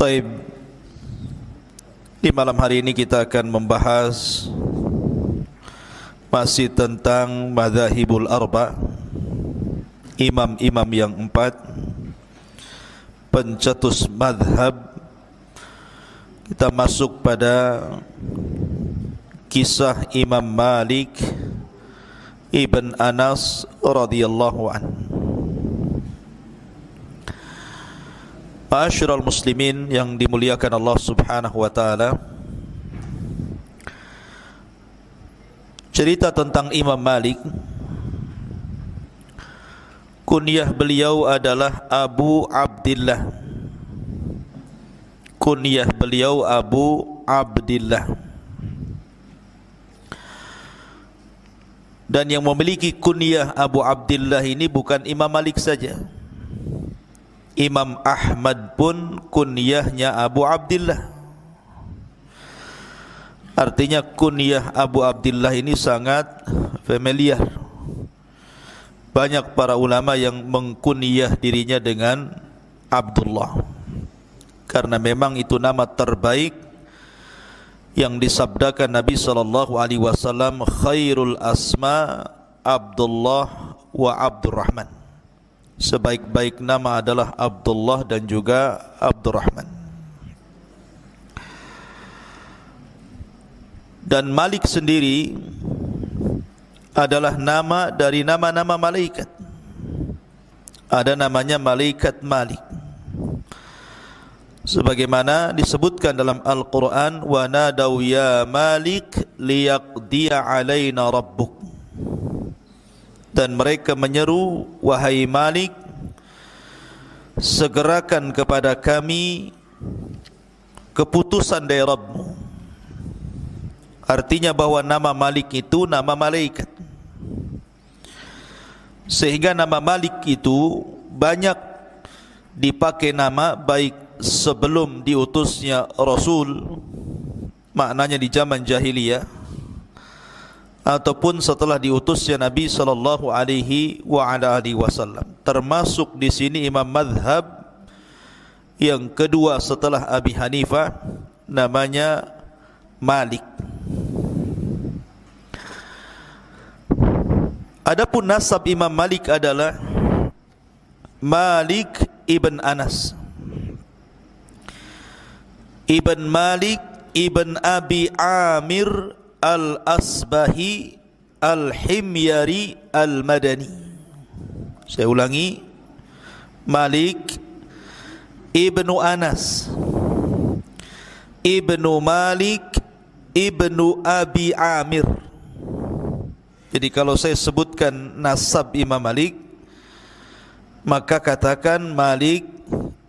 Taib, di malam hari ini kita akan membahas masih tentang madzhabul arba, imam-imam yang empat, pencetus madhab. Kita masuk pada kisah Imam Malik Ibn Anas radhiyallahu anhu. Ma'asyiral muslimin yang dimuliakan Allah Subhanahu wa taala, cerita tentang Imam Malik, kunyah beliau adalah Abu Abdillah. Kunyah beliau Abu Abdillah. Dan yang memiliki kunyah Abu Abdillah ini bukan Imam Malik saja. Imam Ahmad pun kunyahnya Abu Abdillah. Artinya kunyah Abu Abdillah ini sangat familiar. Banyak para ulama yang mengkunyah dirinya dengan Abdullah, karena memang itu nama terbaik yang disabdakan Nabi SAW, khairul asma Abdullah wa Abdurrahman. Sebaik-baik nama adalah Abdullah dan juga Abdurrahman. Dan Malik sendiri adalah nama dari nama-nama malaikat. Ada namanya malaikat Malik, sebagaimana disebutkan dalam Al-Quran, wa nadaw ya Malik liyaqdiya alaina rabbuk. Dan mereka menyeru, wahai Malik, segerakan kepada kami keputusan dari Rabbmu. Artinya bahwa nama Malik itu nama malaikat, sehingga nama Malik itu banyak dipakai nama baik sebelum diutusnya Rasul, maknanya di zaman jahiliyah, ataupun setelah diutusnya Nabi sallallahu alaihi wasallam. Termasuk di sini imam madhab yang kedua setelah Abi Hanifah, namanya Malik. Adapun nasab Imam Malik adalah Malik ibn Anas ibn Malik ibn Abi Amir Al-Asbahi Al-Himyari Al-Madani. Saya ulangi, Malik ibnu Anas ibnu Malik ibnu Abi Amir. Jadi kalau saya sebutkan nasab Imam Malik, maka katakan Malik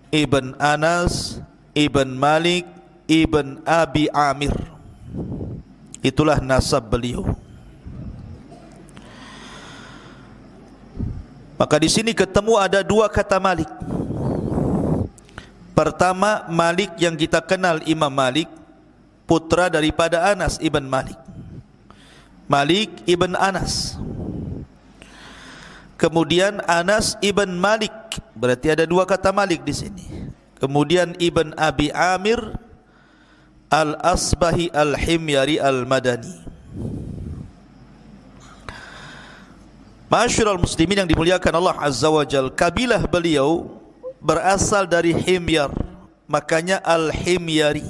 ibn Anas ibn Malik ibn Abi Amir. Itulah nasab beliau. Maka di sini ketemu ada dua kata Malik. Pertama, Malik yang kita kenal Imam Malik, putra daripada Anas ibn Malik, Malik ibn Anas. Kemudian Anas ibn Malik, berarti ada dua kata Malik di sini. Kemudian ibn Abi Amir Al-Asbahi Al-Himyari Al-Madani. Ma'asyiral muslimin yang dimuliakan Allah Azza wa Jal, kabilah beliau berasal dari Himyar, makanya Al-Himyari.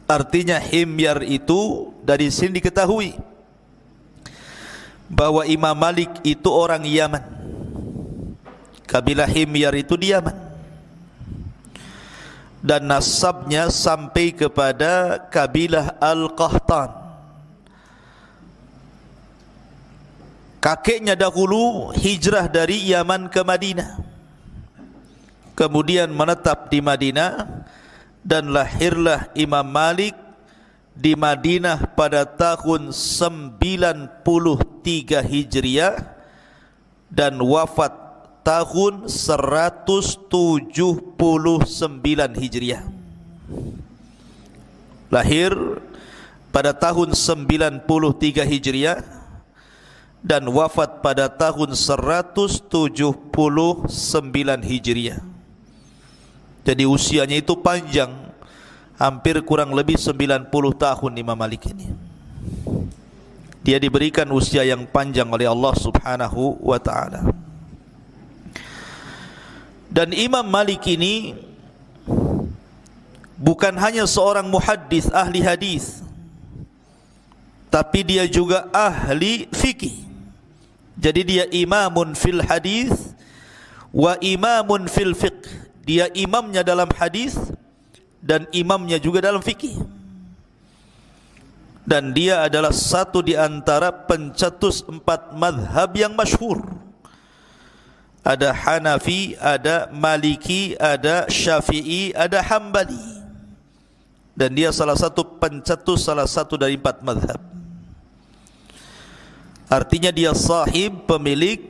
Artinya Himyar itu dari sini diketahui bahwa Imam Malik itu orang Yaman. Kabilah Himyar itu di Yaman, dan nasabnya sampai kepada kabilah Al-Qahtan. Kakeknya dahulu hijrah dari Yaman ke Madinah, kemudian menetap di Madinah, dan lahirlah Imam Malik di Madinah pada tahun 93 Hijriah dan wafat tahun 179 Hijriah. Lahir pada tahun 93 Hijriah dan wafat pada tahun 179 Hijriah. Jadi usianya itu panjang, hampir kurang lebih 90 tahun Imam Malik ini. Dia diberikan usia yang panjang oleh Allah Subhanahu wa ta'ala. Dan Imam Malik ini bukan hanya seorang muhaddis, ahli hadis, tapi dia juga ahli fikih. Jadi dia imamun fil hadis wa imamun fil fiqh. Dia imamnya dalam hadis dan imamnya juga dalam fikih. Dan dia adalah satu di antara pencetus 4 mazhab yang masyhur. Ada Hanafi, ada Maliki, ada Syafi'i, ada Hambali. Dan dia salah satu pencetus salah satu dari 4 mazhab. Artinya dia sahib, pemilik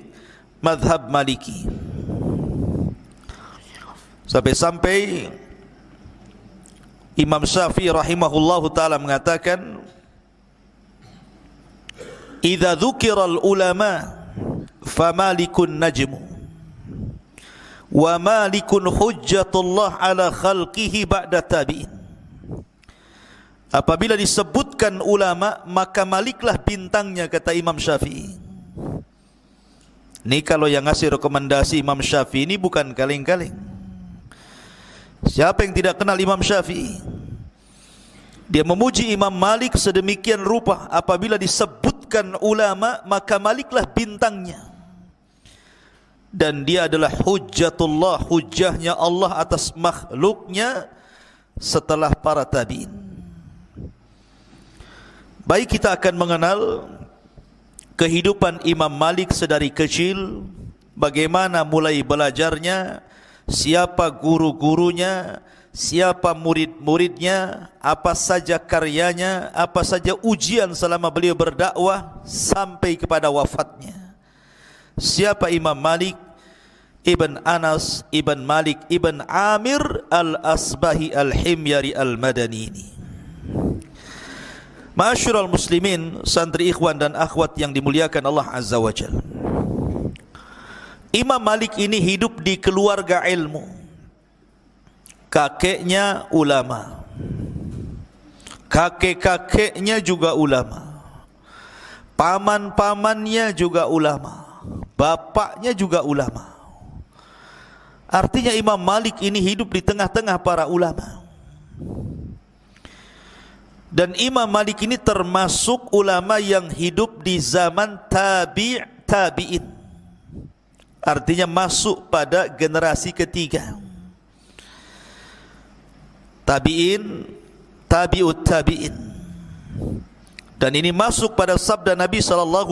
mazhab Maliki. Sampai-sampai Imam Syafi'i rahimahullahu ta'ala mengatakan, idza dzukiral ulama famalikun najmu wa malikun hujjatullah ala khalqihi ba'da tabi'in. Apabila disebutkan ulama, maka Maliklah bintangnya, kata Imam Syafi'i. Ini kalau yang ngasih rekomendasi Imam Syafi'i ini bukan kaleng-kaleng. Siapa yang tidak kenal Imam Syafi'i? Dia memuji Imam Malik sedemikian rupa. Apabila disebutkan ulama, maka Maliklah bintangnya. Dan dia adalah hujjatullah, hujjahnya Allah atas makhluknya setelah para tabi'in. Baik, kita akan mengenal kehidupan Imam Malik sedari kecil, bagaimana mulai belajarnya, siapa guru-gurunya, siapa murid-muridnya, apa saja karyanya, apa saja ujian selama beliau berdakwah sampai kepada wafatnya. Siapa Imam Malik Ibn Anas Ibn Malik Ibn Amir Al-Asbahi Al-Himyari Al-Madani ini. Ma'asyiral muslimin, santri ikhwan dan akhwat yang dimuliakan Allah Azza wa Jalla. Imam Malik ini hidup di keluarga ilmu. Kakeknya ulama, kakek-kakeknya juga ulama, paman-pamannya juga ulama, bapaknya juga ulama. Artinya Imam Malik ini hidup di tengah-tengah para ulama. Dan Imam Malik ini termasuk ulama yang hidup di zaman tabi'in. Artinya masuk pada generasi ketiga. Tabi'in, tabi'ut tabi'in. Dan ini masuk pada sabda Nabi SAW,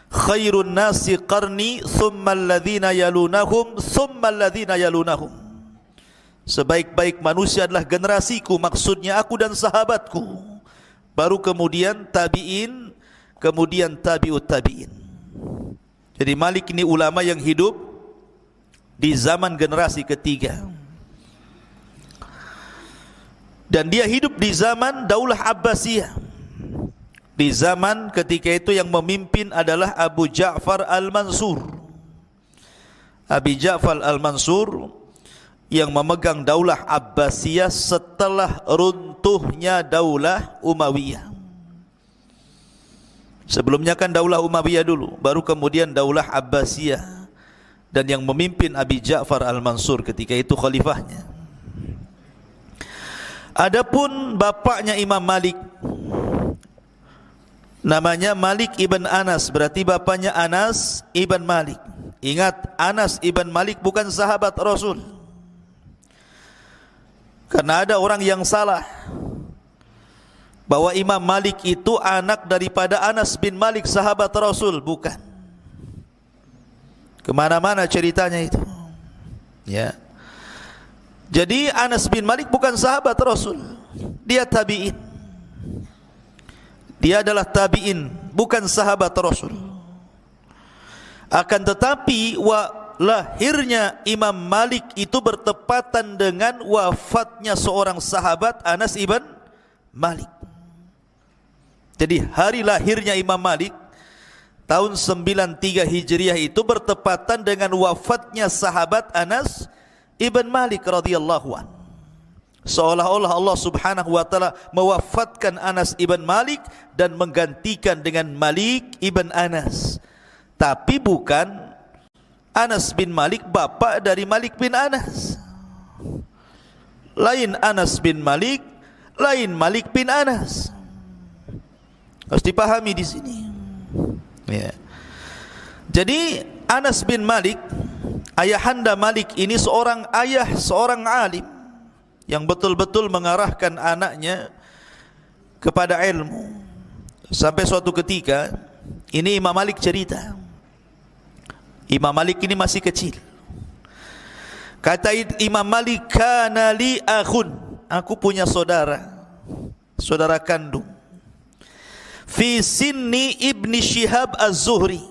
khairun nasi qarni, thumma alladhina yalunahum, thumma alladhina yalunahum. Sebaik-baik manusia adalah generasiku, maksudnya aku dan sahabatku. Baru kemudian tabi'in, kemudian tabi'ut tabi'in. Jadi Malik ini ulama yang hidup di zaman generasi ketiga. Dan dia hidup di zaman Daulah Abbasiyah. Di zaman ketika itu yang memimpin adalah Abu Ja'far Al-Mansur. Abi Ja'far Al-Mansur yang memegang Daulah Abbasiyah setelah runtuhnya Daulah Umayyah. Sebelumnya kan Daulah Umayyah dulu, baru kemudian Daulah Abbasiyah. Dan yang memimpin Abi Ja'far Al-Mansur ketika itu khalifahnya. Adapun bapaknya Imam Malik, namanya Malik ibn Anas, berarti bapaknya Anas ibn Malik. Ingat, Anas ibn Malik bukan sahabat Rasul. Karena ada orang yang salah bahwa Imam Malik itu anak daripada Anas bin Malik sahabat Rasul. Bukan. Kemana-mana ceritanya itu. Ya. Jadi Anas bin Malik bukan sahabat Rasul. Dia tabi'in. Dia adalah tabi'in, bukan sahabat Rasul. Akan tetapi lahirnya Imam Malik itu bertepatan dengan wafatnya seorang sahabat, Anas ibn Malik. Jadi hari lahirnya Imam Malik tahun 93 Hijriah itu bertepatan dengan wafatnya sahabat Anas ibn Malik radhiyallahu an. Seolah-olah Allah subhanahu wa ta'ala mewafatkan Anas ibn Malik dan menggantikan dengan Malik ibn Anas. Tapi bukan Anas bin Malik bapa dari Malik bin Anas. Lain Anas bin Malik, lain Malik bin Anas. Harus dipahami di sini. Ya. Jadi Anas bin Malik, ayahanda Malik ini seorang ayah, seorang alim yang betul-betul mengarahkan anaknya kepada ilmu. Sampai suatu ketika, ini Imam Malik cerita, Imam Malik ini masih kecil. Kata Imam Malik, kana li akhun, aku punya saudara, saudara kandung, fi sinni ibni Syihab az-Zuhri,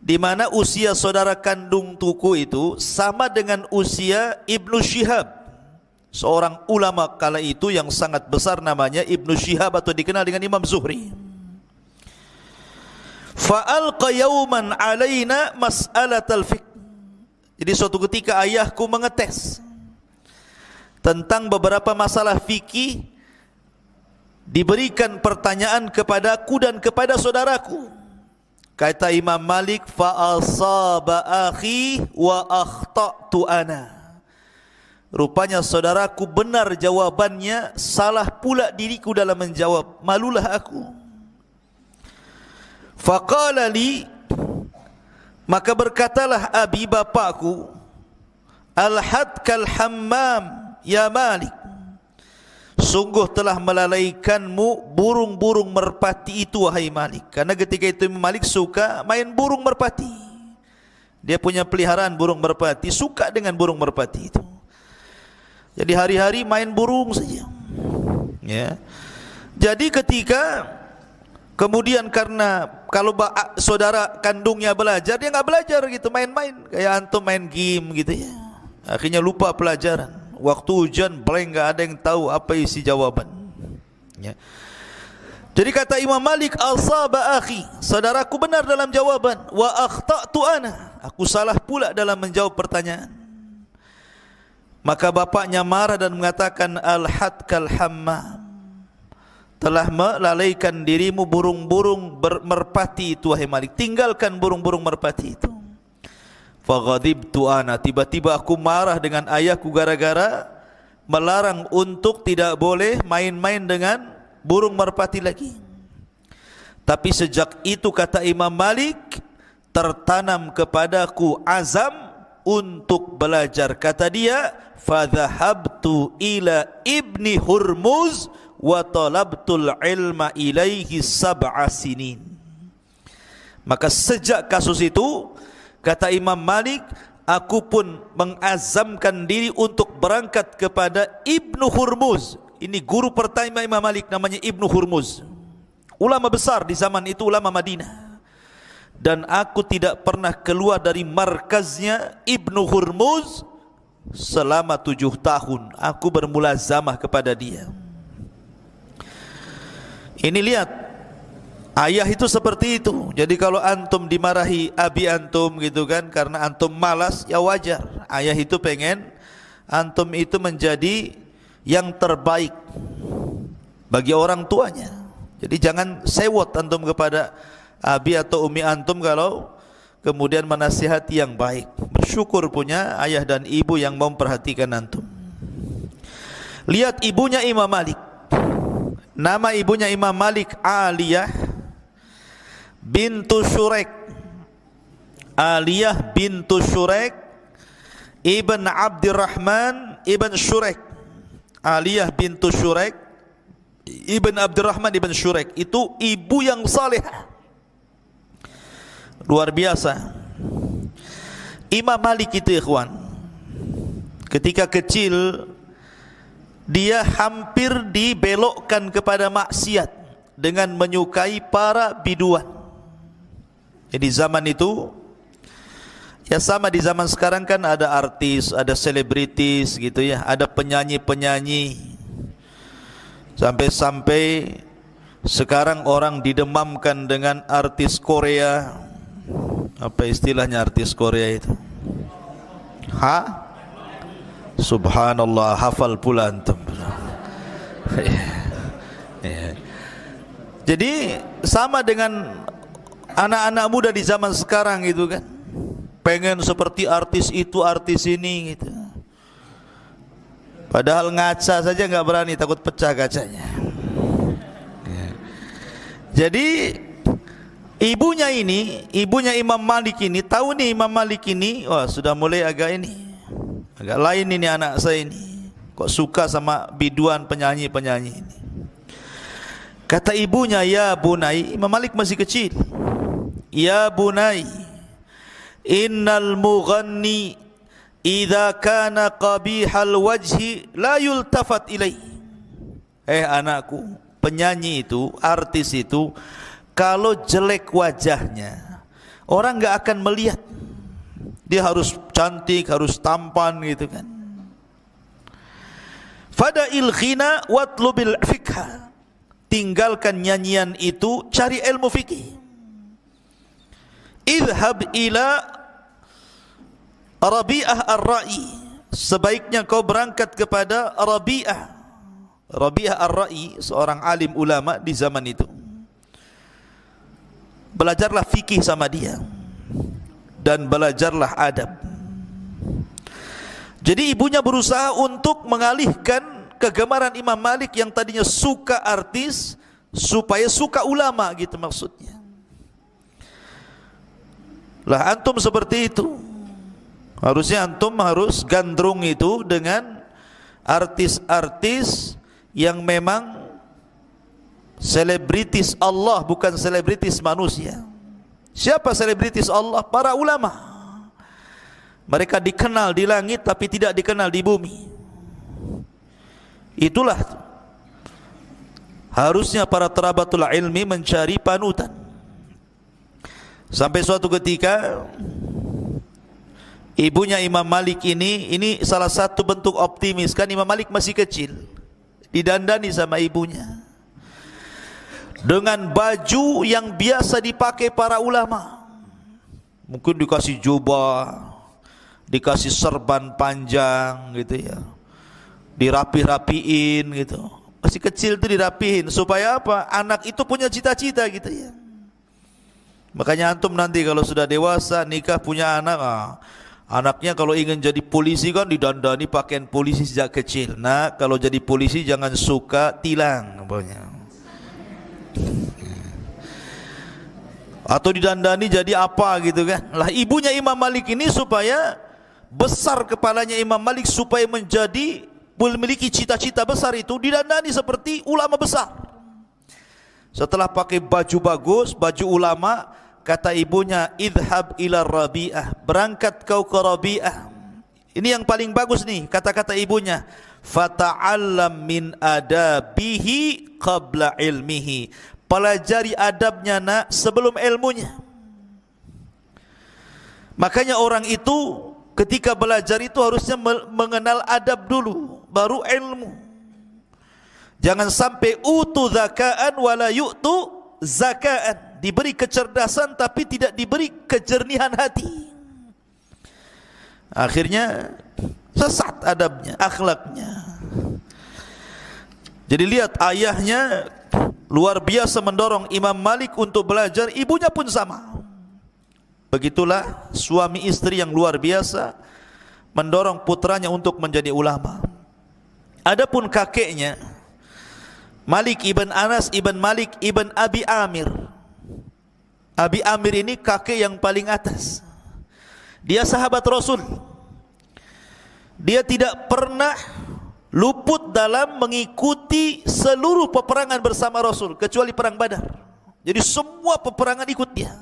di mana usia saudara kandung tuku itu sama dengan usia Ibnu Syihab, seorang ulama kala itu yang sangat besar, namanya Ibnu Syihab atau dikenal dengan Imam Zuhri. Fa'alqa yawman alaina mas'alatal fiqh. Jadi suatu ketika ayahku mengetes tentang beberapa masalah fikih, diberikan pertanyaan kepadaku dan kepada saudaraku. Kata Imam Malik, fa asaba akhi wa akhta'tu ana. Rupanya saudaraku benar jawabannya, salah pula diriku dalam menjawab, malulah aku. Faqala li, maka berkatalah abi bapakku, alhadkal hammam ya Malik, sungguh telah melalaikanmu burung-burung merpati itu wahai Malik. Karena ketika itu Imam Malik suka main burung merpati. Dia punya peliharaan burung merpati, suka dengan burung merpati itu. Jadi hari-hari main burung saja. Ya. Jadi ketika kemudian karena kalau saudara kandungnya belajar, dia enggak belajar gitu, main-main kayak antum main game gitu ya. Akhirnya lupa pelajaran. Waktu ujian blank, enggak ada yang tahu apa isi jawaban. Ya. Jadi kata Imam Malik, asaba akhi, saudaraku benar dalam jawaban, wa akhta'tu ana, aku salah pula dalam menjawab pertanyaan. Maka bapaknya marah dan mengatakan, al-hadkal hammam, telah melalaikan dirimu burung-burung merpati itu wahai Malik, tinggalkan burung-burung merpati itu. Faghadibtu ana, tiba-tiba aku marah dengan ayahku gara-gara melarang untuk tidak boleh main-main dengan burung merpati lagi. Tapi sejak itu kata Imam Malik, tertanam kepadaku azam untuk belajar. Kata dia, fadhahabtu ila ibni Hurmuz wa talabtul ilma ilaihi sab'a sinin. Maka sejak kasus itu, kata Imam Malik, aku pun mengazamkan diri untuk berangkat kepada Ibnu Hurmuz. Ini guru pertama Imam Malik, namanya Ibnu Hurmuz, ulama besar di zaman itu, ulama Madinah. Dan aku tidak pernah keluar dari markaznya Ibnu Hurmuz selama 7 tahun. Aku bermulazamah kepada dia. Ini lihat, ayah itu seperti itu. Jadi kalau antum dimarahi abi antum gitu kan, karena antum malas, ya wajar. Ayah itu pengen antum itu menjadi yang terbaik bagi orang tuanya. Jadi jangan sewot antum kepada abi atau umi antum kalau kemudian menasihati yang baik. Bersyukur punya ayah dan ibu yang memperhatikan antum. Lihat ibunya Imam Malik. Nama ibunya Imam Malik Aliyah bintu Syurek. Aliyah bintu Syurek ibn Abdurrahman ibn Syurek. Aliyah bintu Syurek ibn Abdurrahman ibn Syurek, itu ibu yang saleh, luar biasa. Imam Malik itu ikhwan, ketika kecil dia hampir dibelokkan kepada maksiat dengan menyukai para biduan. Jadi zaman itu ya sama di zaman sekarang kan, ada artis, ada selebritis gitu ya, ada penyanyi-penyanyi. Sampai-sampai sekarang orang didemamkan dengan artis Korea. Apa istilahnya artis Korea itu? Subhanallah, hafal pula antum. Jadi sama dengan anak-anak muda di zaman sekarang gitu kan, pengen seperti artis itu, artis ini gitu. Padahal ngaca saja nggak berani, takut pecah kacanya. Jadi ibunya Imam Malik ini tahu nih, Imam Malik ini wah sudah mulai agak lain ini anak saya ini, kok suka sama biduan penyanyi-penyanyi ini. Kata ibunya, ya bunai, Imam Malik masih kecil, ya bunai, innal mughanni idza kana qabihal wajhi la yultafat ilaih. Anakku, penyanyi itu, artis itu, kalau jelek wajahnya, orang enggak akan melihat. Dia harus cantik, harus tampan gitu kan. Fada'il ghina watlubil fikha. Tinggalkan nyanyian itu, cari ilmu fikih. Idhab ila Rabi'ah ar-Ra'i. Sebaiknya kau berangkat kepada Rabi'ah. Rabi'ah ar-Ra'i, seorang alim ulama di zaman itu. Belajarlah fikih sama dia, dan belajarlah adab. Jadi ibunya berusaha untuk mengalihkan kegemaran Imam Malik yang tadinya suka artis supaya suka ulama gitu maksudnya. Lah antum seperti itu. Harusnya antum harus gandrung itu dengan artis-artis yang memang selebritis Allah, bukan selebritis manusia. Siapa selebritis Allah? Para ulama. Mereka dikenal di langit tapi tidak dikenal di bumi. Itulah harusnya para tarabatul ilmi mencari panutan. Sampai suatu ketika ibunya Imam Malik ini salah satu bentuk optimis, kan Imam Malik masih kecil, didandani sama ibunya dengan baju yang biasa dipakai para ulama. Mungkin dikasih jubah, dikasih serban panjang gitu ya, dirapi-rapiin gitu. Masih kecil itu dirapiin supaya apa? Anak itu punya cita-cita gitu ya. Makanya antum nanti kalau sudah dewasa nikah punya anak, anaknya kalau ingin jadi polisi kan didandani pakaian polisi sejak kecil. Nah, kalau jadi polisi jangan suka tilang pokoknya. Atau didandani jadi apa gitu kan. Lah ibunya Imam Malik ini supaya besar kepalanya Imam Malik, supaya menjadi memiliki cita-cita besar itu, didandani seperti ulama besar. Setelah pakai baju bagus, baju ulama, kata ibunya, idhab ila Rabi'ah, berangkat kau ke Rabi'ah. Ini yang paling bagus nih, kata-kata ibunya, fata'allam min adabihi qabla ilmihi, pelajari adabnya nak sebelum ilmunya. Makanya orang itu ketika belajar itu harusnya mengenal adab dulu, baru ilmu. Jangan sampai utu zakaan wala yu'tu zakaan, diberi kecerdasan tapi tidak diberi kejernihan hati. Akhirnya sesat adabnya, akhlaknya. Jadi lihat, ayahnya luar biasa mendorong Imam Malik untuk belajar, ibunya pun sama. Begitulah suami istri yang luar biasa mendorong putranya untuk menjadi ulama. Adapun kakeknya, Malik ibn Anas ibn Malik ibn Abi Amir. Abi Amir ini kakek yang paling atas. Dia sahabat Rasul. Dia tidak pernah luput dalam mengikuti seluruh peperangan bersama Rasul kecuali perang Badar. Jadi semua peperangan ikut dia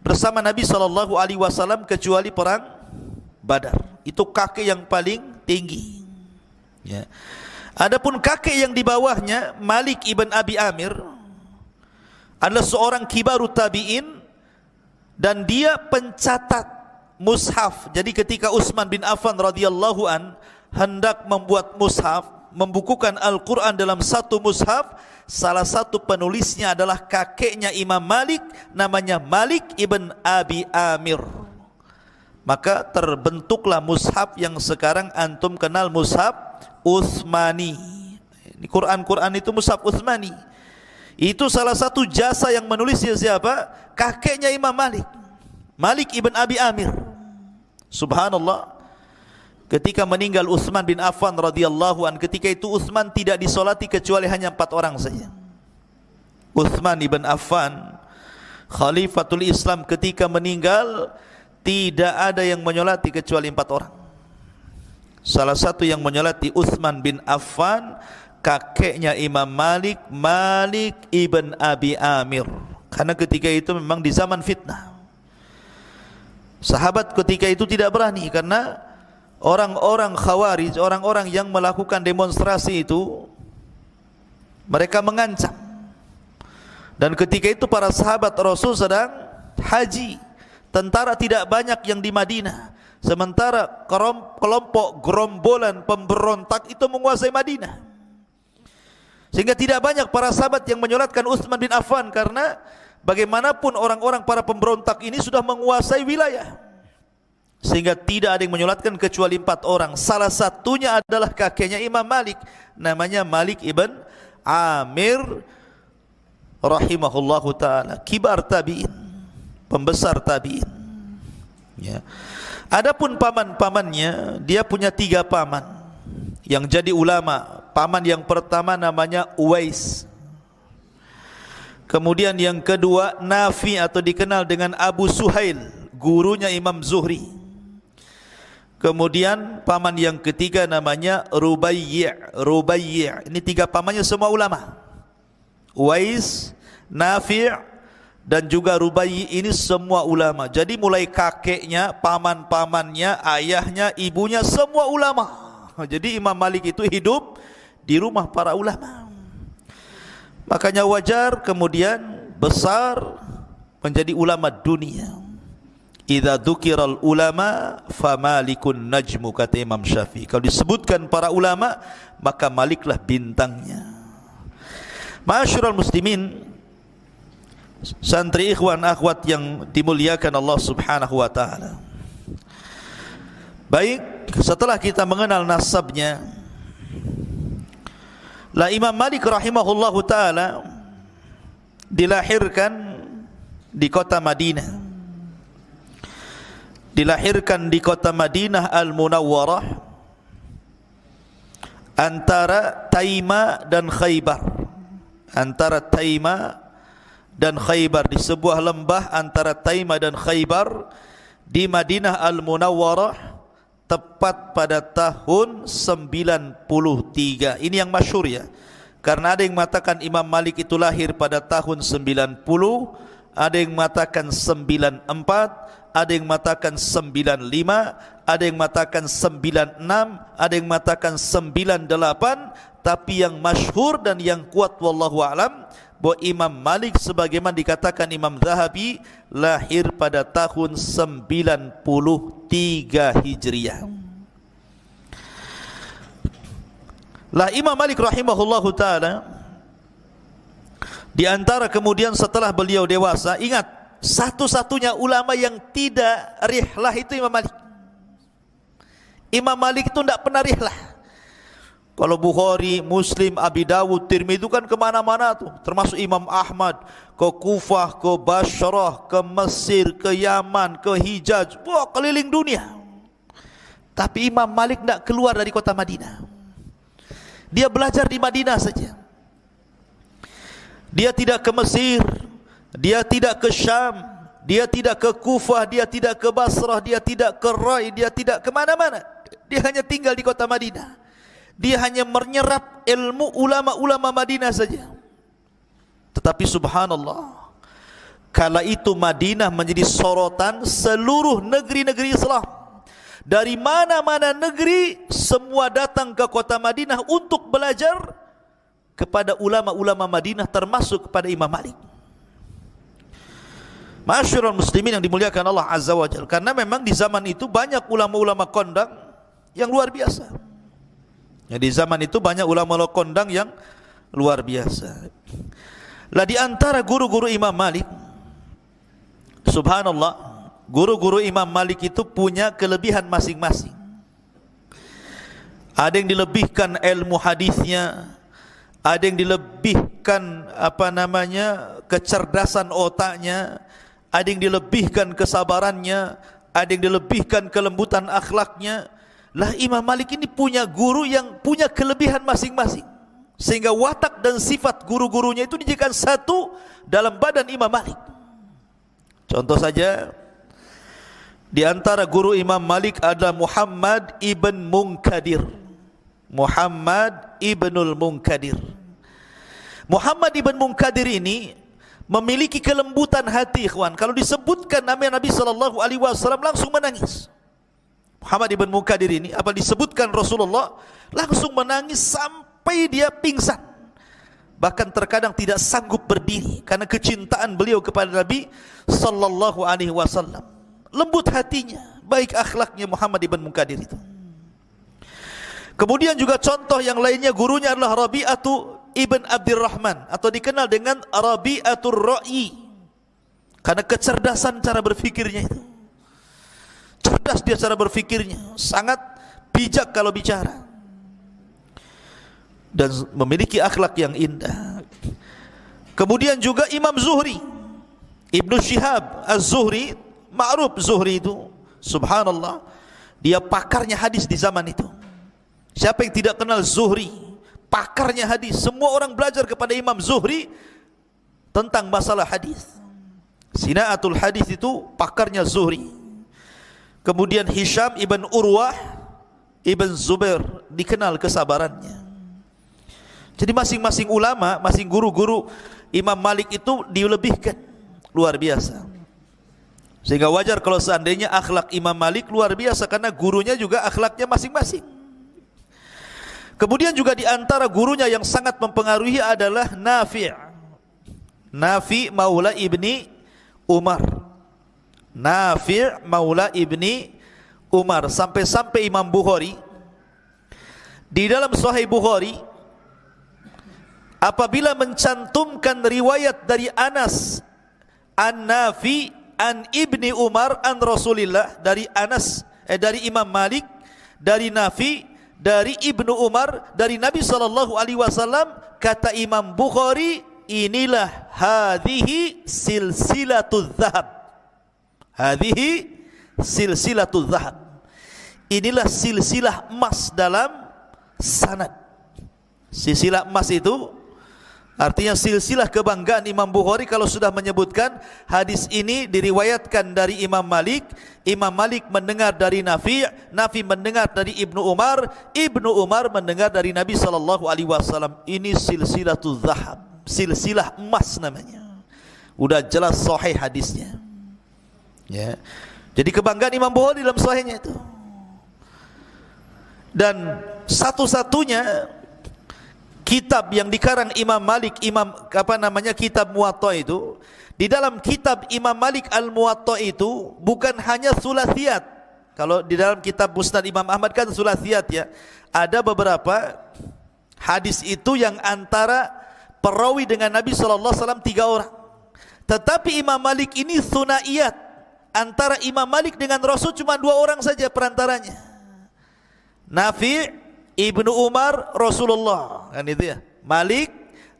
bersama Nabi SAW kecuali perang Badar. Itu kakek yang paling tinggi. Ya. Adapun kakek yang di bawahnya, Malik ibn Abi Amir, adalah seorang kibarut tabi'in dan dia pencatat mushaf. Jadi ketika Utsman bin Affan radhiyallahu an hendak membuat mushaf, membukukan Al-Quran dalam satu mushaf, salah satu penulisnya adalah kakeknya Imam Malik, namanya Malik ibn Abi Amir. Maka terbentuklah mushaf yang sekarang antum kenal, mushaf Utsmani. Ini Quran itu mushaf Utsmani. Itu salah satu jasa yang menulisnya siapa? Kakeknya Imam Malik, Malik ibn Abi Amir. Subhanallah. Ketika meninggal Utsman bin Affan radhiyallahu an, ketika itu Utsman tidak disolati kecuali hanya 4 orang saja. Utsman ibn Affan, Khalifatul Islam, ketika meninggal tidak ada yang menyolati kecuali 4 orang. Salah satu yang menyolati Utsman bin Affan, kakeknya Imam Malik, Malik ibn Abi Amir. Karena ketika itu memang di zaman fitnah. Sahabat ketika itu tidak berani karena orang-orang Khawarij, orang-orang yang melakukan demonstrasi itu, mereka mengancam. Dan ketika itu para sahabat Rasul sedang haji. Tentara tidak banyak yang di Madinah. Sementara kelompok gerombolan pemberontak itu menguasai Madinah. Sehingga tidak banyak para sahabat yang menyolatkan Utsman bin Affan, karena bagaimanapun orang-orang para pemberontak ini sudah menguasai wilayah. Sehingga tidak ada yang menyolatkan kecuali 4 orang. Salah satunya adalah kakeknya Imam Malik, namanya Malik ibn Amir rahimahullahu ta'ala, kibar tabi'in, pembesar tabi'in. Ya. Adapun paman-pamannya, dia punya 3 paman yang jadi ulama. Paman yang pertama namanya Uwais. Kemudian yang kedua Nafi atau dikenal dengan Abu Suhail, gurunya Imam Zuhri. Kemudian paman yang ketiga namanya Rubayyi'. Rubayyi'. Ini 3 pamannya semua ulama. Uwais, Nafi' dan juga Rubayyi' ini semua ulama. Jadi mulai kakeknya, paman-pamannya, ayahnya, ibunya semua ulama. Jadi Imam Malik itu hidup di rumah para ulama. Makanya wajar kemudian besar menjadi ulama dunia. Idza dzukiral ulama famalikun najmu, kata Imam Syafi'i. Kalau disebutkan para ulama, maka Maliklah bintangnya. Ma'asyiral muslimin, santri ikhwan akhwat yang dimuliakan Allah Subhanahu wa taala. Baik, setelah kita mengenal nasabnya, Imam Malik rahimahullahu taala dilahirkan di kota Madinah. Dilahirkan di kota Madinah Al-Munawwarah, antara Taima dan Khaybar. Antara Taima dan Khaybar, di sebuah lembah antara Taima dan Khaybar di Madinah Al-Munawwarah, tepat pada tahun 93. Ini yang masyhur ya. Karena ada yang mengatakan Imam Malik itu lahir pada tahun 90, ada yang mengatakan 94, ada yang mengatakan 95, ada yang mengatakan 96, ada yang mengatakan 98, tapi yang masyhur dan yang kuat wallahu alam bahwa Imam Malik sebagaimana dikatakan Imam Zahabi lahir pada tahun 93 Hijriah. Imam Malik rahimahullahu taala, di antara kemudian setelah beliau dewasa, ingat satu-satunya ulama yang tidak rihlah itu Imam Malik. Imam Malik itu tidak pernah rihlah. Kalau Bukhari, Muslim, Abi Dawud, Tirmidzi itu kan kemana-mana tuh, termasuk Imam Ahmad, ke Kufah, ke Basrah, ke Mesir, ke Yaman, ke Hijaz, wah keliling dunia. Tapi Imam Malik tidak keluar dari kota Madinah. Dia belajar di Madinah saja. Dia tidak ke Mesir, dia tidak ke Syam, dia tidak ke Kufah, dia tidak ke Basrah, dia tidak ke Rai, dia tidak ke mana-mana. Dia hanya tinggal di kota Madinah. Dia hanya menyerap ilmu ulama-ulama Madinah saja. Tetapi subhanallah, kala itu Madinah menjadi sorotan seluruh negeri-negeri Islam. Dari mana-mana negeri semua datang ke kota Madinah untuk belajar kepada ulama-ulama Madinah, termasuk kepada Imam Malik. Ma'asyiral muslimin yang dimuliakan Allah Azza wa Jalla, karena memang di zaman itu banyak ulama-ulama kondang yang luar biasa. Ya, di zaman itu banyak ulama kondang yang luar biasa. Di antara guru-guru Imam Malik, subhanallah, guru-guru Imam Malik itu punya kelebihan masing-masing. Ada yang dilebihkan ilmu hadisnya, ada yang dilebihkan kecerdasan otaknya, ada yang dilebihkan kesabarannya, ada yang dilebihkan kelembutan akhlaknya. Lah Imam Malik ini punya guru yang punya kelebihan masing-masing, sehingga watak dan sifat guru-gurunya itu dijadikan satu dalam badan Imam Malik. Contoh saja, di antara guru Imam Malik adalah Muhammad ibn Munkadir. Muhammad ibnul Munkadir. Muhammad ibn Munkadir ini memiliki kelembutan hati, ikhwan. Kalau disebutkan nama Nabi SAW langsung menangis. Muhammad ibn Munkadir ini, apa disebutkan Rasulullah, langsung menangis sampai dia pingsan. Bahkan terkadang tidak sanggup berdiri karena kecintaan beliau kepada Nabi SAW. Lembut hatinya, baik akhlaknya Muhammad ibn Munkadir itu. Kemudian juga contoh yang lainnya, gurunya adalah Rabi'atu ibn Abdurrahman, atau dikenal dengan Rabi'atul Ra'i, karena kecerdasan cara berfikirnya itu. Cerdas dia cara berfikirnya, sangat bijak kalau bicara, dan memiliki akhlak yang indah. Kemudian juga Imam Zuhri, Ibnu Syihab Az-Zuhri, ma'ruf Zuhri itu, subhanallah, dia pakarnya hadis di zaman itu. Siapa yang tidak kenal Zuhri, pakarnya hadis? Semua orang belajar kepada Imam Zuhri tentang masalah hadis. Sinaatul hadis itu pakarnya Zuhri. Kemudian Hisham ibn Urwah ibn Zubair, dikenal kesabarannya. Jadi masing-masing ulama, masing guru-guru Imam Malik itu dilebihkan luar biasa. Sehingga wajar kalau seandainya akhlak Imam Malik luar biasa, karena gurunya juga akhlaknya masing-masing. Kemudian juga di antara gurunya yang sangat mempengaruhi adalah Nafi'. Nafi' maula ibni Umar. Nafi' maula ibni Umar. Sampai-sampai Imam Bukhari di dalam Sahih Bukhari apabila mencantumkan riwayat dari Anas an Nafi' an ibni Umar an Rasulillah, dari Anas dari Imam Malik, dari Nafi', dari Ibnu Umar, dari Nabi SAW, kata Imam Bukhari, inilah hadhihi silsilatul zahab. Hadhihi silsilatul zahab. Inilah silsilah emas dalam sanad. Silsilah emas itu artinya silsilah kebanggaan Imam Bukhari kalau sudah menyebutkan hadis ini diriwayatkan dari Imam Malik, Imam Malik mendengar dari Nafi', Nafi' mendengar dari Ibnu Umar, Ibnu Umar mendengar dari Nabi SAW. Ini silsilatul zahab, silsilah emas namanya. Udah jelas sahih hadisnya. Ya. Jadi kebanggaan Imam Bukhari dalam sahihnya itu. Dan satu-satunya kitab yang dikarang Imam Malik, kitab Muwatta itu, di dalam kitab Imam Malik Al-Muwatta itu bukan hanya sulasiyat. Kalau di dalam kitab Musnad Imam Ahmad kan sulasiyat ya. Ada beberapa hadis itu yang antara perawi dengan Nabi SAW 3 orang. Tetapi Imam Malik ini sunaiyat, antara Imam Malik dengan Rasul cuma 2 orang saja perantaranya. Nafi', Ibnu Umar, Rasulullah, kan itu ya. Malik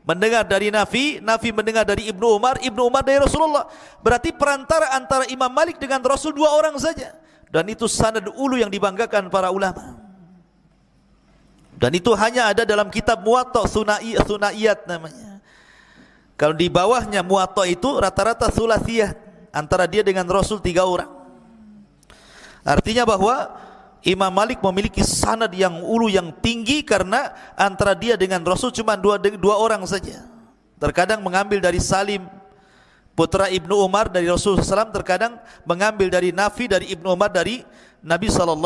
mendengar dari Nafi', Nafi' mendengar dari Ibnu Umar, Ibnu Umar dari Rasulullah. Berarti perantara antara Imam Malik dengan Rasul 2 orang saja. Dan itu sanad ulu yang dibanggakan para ulama. Dan itu hanya ada dalam kitab Muwatta, Sunaiyat namanya. Kalau di bawahnya Muwatta itu rata-rata sulasiyat, antara dia dengan Rasul 3 orang. Artinya bahwa Imam Malik memiliki sanad yang ulu, yang tinggi, karena antara dia dengan Rasul cuma dua orang saja. Terkadang mengambil dari Salim putra Ibnu Umar dari Rasul SAW, terkadang mengambil dari Nafi dari Ibnu Umar dari Nabi SAW.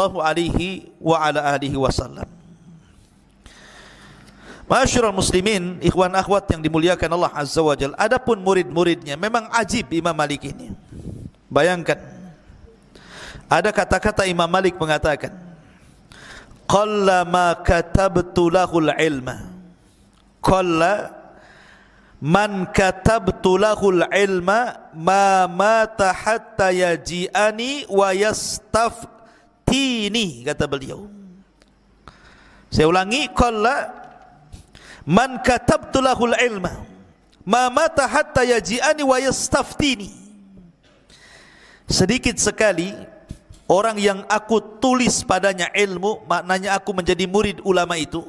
Ma'asyiral muslimin, ikhwan akhwat yang dimuliakan Allah Azza wa Jalla. Adapun murid-muridnya memang ajib Imam Malik ini. Bayangkan, ada kata-kata Imam Malik mengatakan, qalla ma katabtu lahul ilma. Qalla Man katabtu lahul ilma ma mata hatta yaji'ani wa yastaftini, kata beliau. Saya ulangi, qala man katabtu lahul ilma ma mata hatta yaji'ani wa yastaftini. Sedikit sekali orang yang aku tulis padanya ilmu, maknanya aku menjadi murid ulama itu.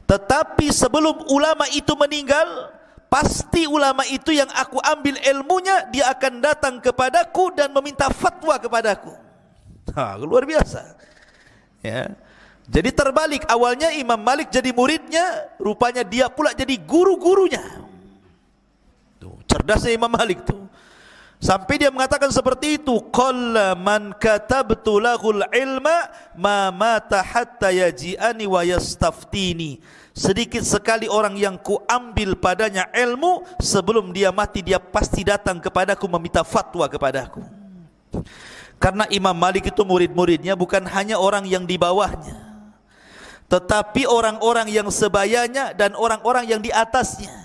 Tetapi sebelum ulama itu meninggal, pasti ulama itu yang aku ambil ilmunya, dia akan datang kepadaku dan meminta fatwa kepadaku. Luar biasa. Ya. Jadi terbalik, awalnya Imam Malik jadi muridnya, rupanya dia pula jadi guru-gurunya. Tuh, cerdasnya Imam Malik tuh. Sampai dia mengatakan seperti itu, qalla man katabtu lahul ilma ma mata hatta yaji'ani wa yastaftini. Sedikit sekali orang yang kuambil padanya ilmu, sebelum dia mati dia pasti datang kepadaku meminta fatwa kepadaku. Karena Imam Malik itu murid-muridnya bukan hanya orang yang di bawahnya, tetapi orang-orang yang sebayanya dan orang-orang yang di atasnya.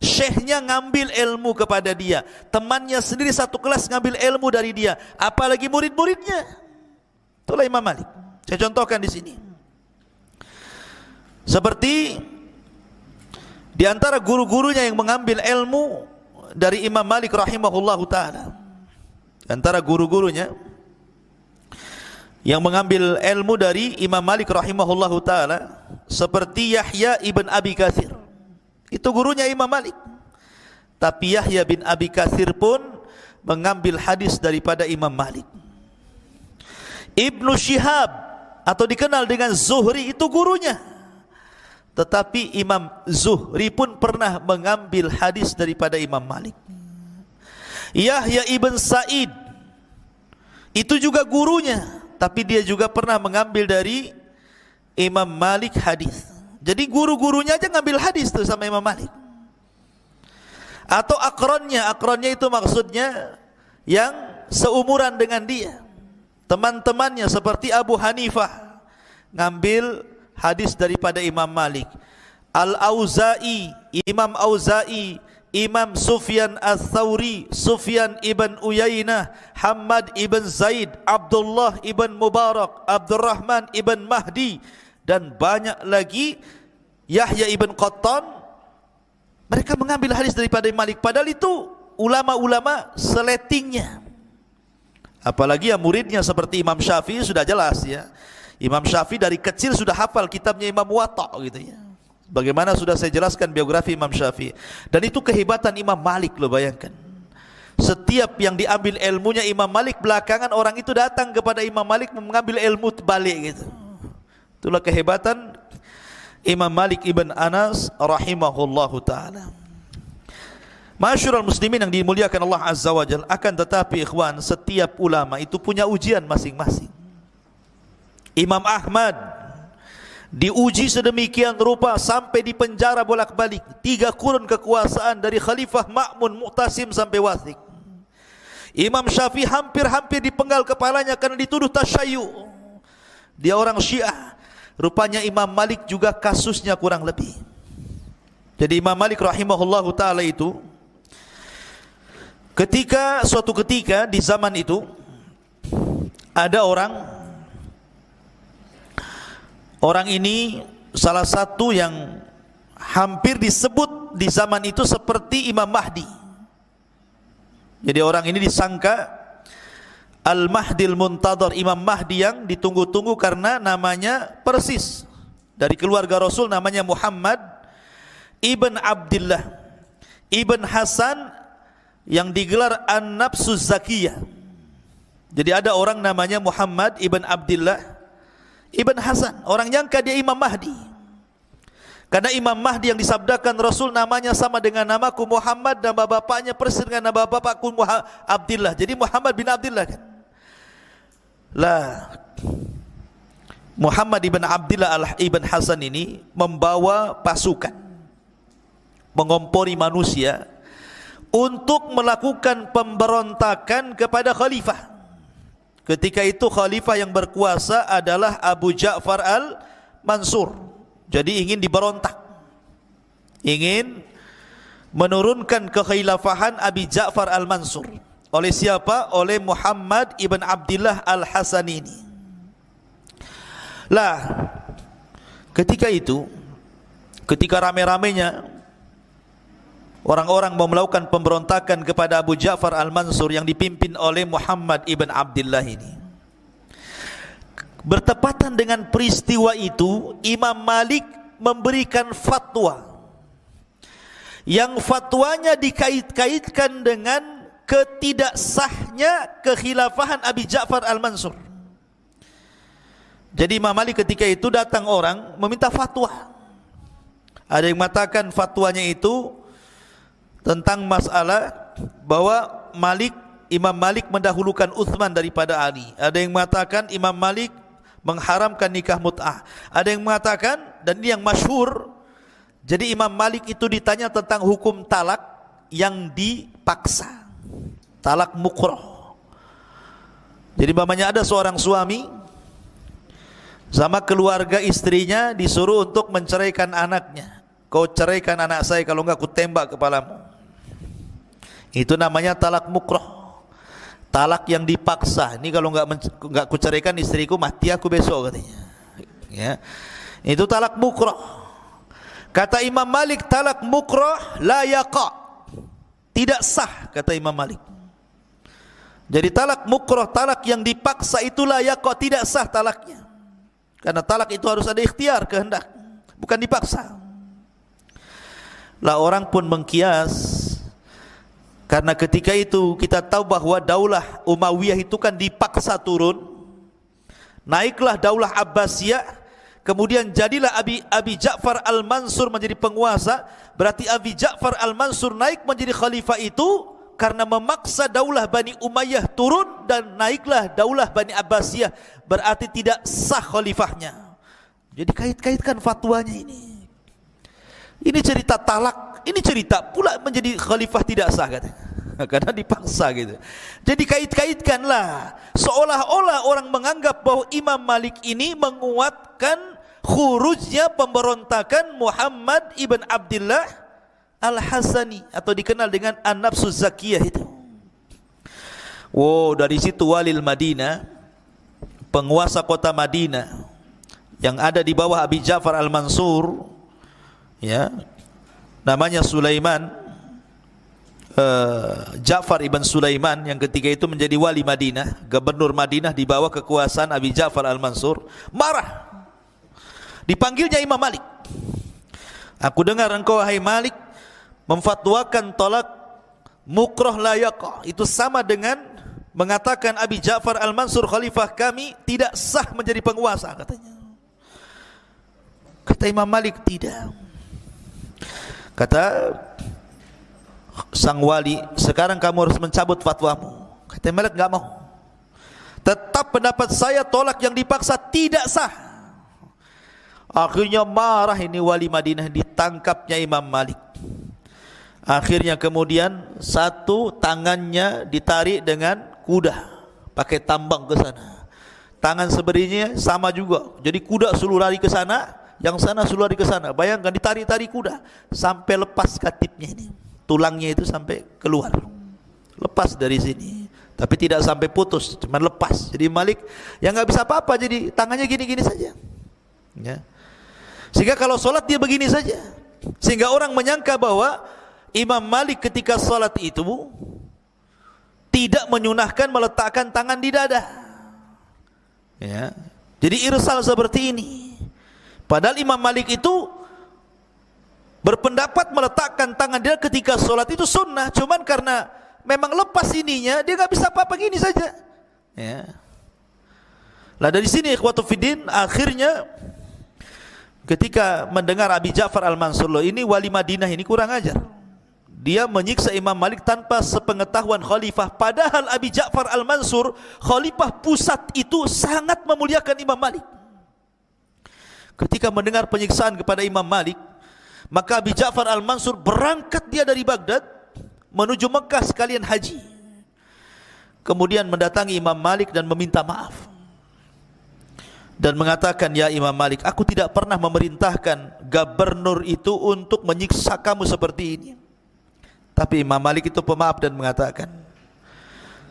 Syekhnya ngambil ilmu kepada dia, temannya sendiri satu kelas ngambil ilmu dari dia, apalagi murid-muridnya. Itulah Imam Malik. Saya contohkan di sini. Seperti di antara guru-gurunya yang mengambil ilmu dari Imam Malik rahimahullahu taala. Antara guru-gurunya yang mengambil ilmu dari Imam Malik rahimahullahu taala seperti Yahya ibn Abi Katsir. Itu gurunya Imam Malik. Tapi Yahya bin Abi Katsir pun mengambil hadis daripada Imam Malik. Ibnu Syihab atau dikenal dengan Zuhri itu gurunya. Tetapi Imam Zuhri pun pernah mengambil hadis daripada Imam Malik. Yahya ibn Sa'id itu juga gurunya, tapi dia juga pernah mengambil dari Imam Malik hadis. Jadi guru-gurunya aja ngambil hadis tuh sama Imam Malik. Atau akronnya itu maksudnya yang seumuran dengan dia. Teman-temannya seperti Abu Hanifah ngambil hadis daripada Imam Malik. Al-Auza'i, Imam Auza'i, Imam Sufyan Ats-Tsauri, Sufyan ibn Uyainah, Hammad ibn Zaid, Abdullah ibn Mubarak, Abdurrahman ibn Mahdi, dan banyak lagi, Yahya ibn Qattan. Mereka mengambil hadis daripada Imam Malik, padahal itu ulama-ulama seletingnya. Apalagi yang muridnya seperti Imam Syafi'i sudah jelas ya. Imam Syafi'i dari kecil sudah hafal kitabnya Imam Muwatta gitu ya. Bagaimana sudah saya jelaskan biografi Imam Syafi'i. Dan itu kehebatan Imam Malik, lo bayangkan. Setiap yang diambil ilmunya Imam Malik, belakangan orang itu datang kepada Imam Malik mengambil ilmu balik gitu. Itulah kehebatan Imam Malik ibn Anas rahimahullahu ta'ala. Masyurul muslimin yang dimuliakan Allah Azza wa Jalla. Akan tetapi ikhwan, setiap ulama itu punya ujian masing-masing. Imam Ahmad diuji sedemikian rupa sampai dipenjara bolak-balik, 3 kurun kekuasaan dari Khalifah Ma'mun, Mu'tasim sampai Wathik. Imam Syafi'i hampir-hampir dipenggal kepalanya karena dituduh tasyayyu. Dia orang Syiah. Rupanya Imam Malik juga kasusnya kurang lebih. Jadi Imam Malik rahimahullahu ta'ala itu suatu ketika di zaman itu ada orang ini salah satu yang hampir disebut di zaman itu seperti Imam Mahdi. Jadi orang ini disangka Al-Mahdil Muntadhar, Imam Mahdi yang ditunggu-tunggu, karena namanya persis dari keluarga Rasul, namanya Muhammad ibn Abdullah ibn Hasan yang digelar An-Nafsuz Zakiyah. Jadi ada orang namanya Muhammad ibn Abdullah ibn Hasan, orang nyangka dia Imam Mahdi. Karena Imam Mahdi yang disabdakan Rasul namanya sama dengan namaku Muhammad, dan bapaknya persis dengan nama bapakku Abdullah. Jadi Muhammad bin Abdullah kan. Lah, Muhammad ibn Abdullah ibn Hasan ini membawa pasukan, mengompori manusia untuk melakukan pemberontakan kepada khalifah. Ketika itu khalifah yang berkuasa adalah Abu Ja'far al-Mansur. Jadi ingin diberontak. ingin menurunkan kekhilafahan Abi Ja'far Al-Mansur. Oleh siapa? Oleh Muhammad ibn Abdillah Al-Hasani ini. Lah, ketika itu, ketika rame-ramenya orang-orang mau melakukan pemberontakan kepada Abu Ja'far Al-Mansur yang dipimpin oleh Muhammad ibn Abdillah ini, bertepatan dengan peristiwa itu, Imam Malik memberikan fatwa, yang fatwanya dikait-kaitkan dengan ketidaksahnya kekhilafahan Abi Ja'far Al-Mansur. Jadi Imam Malik ketika itu datang orang meminta fatwa. Ada yang mengatakan fatwanya itu tentang masalah bahwa Imam Malik mendahulukan Uthman daripada Ali. Ada yang mengatakan Imam Malik mengharamkan nikah mut'ah. Ada yang mengatakan, dan ini yang masyhur, jadi Imam Malik itu ditanya tentang hukum talak yang dipaksa, talak mukroh. Jadi mamanya ada seorang suami sama keluarga istrinya disuruh untuk menceraikan anaknya. Kau ceraikan anak saya, kalau enggak aku tembak kepalamu. Itu namanya talak mukroh, talak yang dipaksa. Ini kalau enggak kuceraikan istriku, mati aku besok katanya. Ya, itu talak mukroh. Kata Imam Malik, talak mukroh la yaqa, tidak sah, kata Imam Malik. Jadi talak mukroh, talak yang dipaksa itu la yaqa, tidak sah talaknya. Karena talak itu harus ada ikhtiar, kehendak, bukan dipaksa. Lah orang pun mengkias, karena ketika itu kita tahu bahwa daulah Umayyah itu kan dipaksa turun. Naiklah daulah Abbasiyah, kemudian jadilah Abi Ja'far Al-Mansur menjadi penguasa. Berarti Abi Ja'far Al-Mansur naik menjadi khalifah itu karena memaksa daulah Bani Umayyah turun, dan naiklah daulah Bani Abbasiyah, berarti tidak sah khalifahnya. Jadi kait-kaitkan fatwanya ini. Ini cerita talak, ini cerita pula menjadi khalifah tidak sah katanya. Karena dipaksa gitu. Jadi kait-kaitkanlah, seolah-olah orang menganggap bahwa Imam Malik ini menguatkan khurujnya pemberontakan Muhammad ibn Abdillah Al-Hasani, atau dikenal dengan An-Nafsuz Zakiyah itu. Wow, dari situ walil Madinah, penguasa kota Madinah yang ada di bawah Abi Ja'far Al-Mansur, ya, namanya Sulaiman, Ja'far ibn Sulaiman, yang ketika itu menjadi wali Madinah, gubernur Madinah di bawah kekuasaan Abi Ja'far Al-Mansur, marah. Dipanggilnya Imam Malik. Aku dengar engkau wahai Malik memfatwakan tolak mukroh la yaqa, itu sama dengan mengatakan Abi Ja'far Al-Mansur khalifah kami tidak sah menjadi penguasa, katanya. Kata Imam Malik, tidak. Kata sang wali, sekarang kamu harus mencabut fatwamu. Kata Imam Malik, enggak mau. Tetap pendapat saya, tolak yang dipaksa tidak sah. Akhirnya marah ini wali Madinah, ditangkapnya Imam Malik. Akhirnya kemudian satu tangannya ditarik dengan kuda, pakai tambang ke sana. Tangan sebelahnya sama juga. Jadi kuda suruh lari ke sana, yang sana suruh lari ke sana. Bayangkan ditarik-tarik kuda sampai lepas katipnya ini. Tulangnya itu sampai keluar. Lepas dari sini. Tapi tidak sampai putus, cuma lepas. Jadi Malik yang enggak bisa apa-apa, jadi tangannya gini-gini saja. Ya. Sehingga kalau sholat dia begini saja. Sehingga orang menyangka bahwa Imam Malik ketika sholat itu tidak menyunahkan meletakkan tangan di dada. Ya. Jadi irsal seperti ini. Padahal Imam Malik itu berpendapat meletakkan tangan dia ketika sholat itu sunnah. Cuman karena memang lepas ininya, dia nggak bisa apa-apa, gini saja. Ya. Lah dari sini ikhwatu fiddin, akhirnya ketika mendengar Abi Ja'far Al-Mansur, loh ini wali Madinah ini kurang ajar. Dia menyiksa Imam Malik tanpa sepengetahuan khalifah. Padahal Abi Ja'far Al-Mansur, khalifah pusat itu, sangat memuliakan Imam Malik. Ketika mendengar penyiksaan kepada Imam Malik, maka Abi Ja'far Al-Mansur berangkat dia dari Baghdad menuju Mekah sekalian haji. Kemudian mendatangi Imam Malik dan meminta maaf. dan mengatakan, "Ya Imam Malik, aku tidak pernah memerintahkan gubernur itu untuk menyiksa kamu seperti ini." Tapi Imam Malik itu pemaaf dan mengatakan,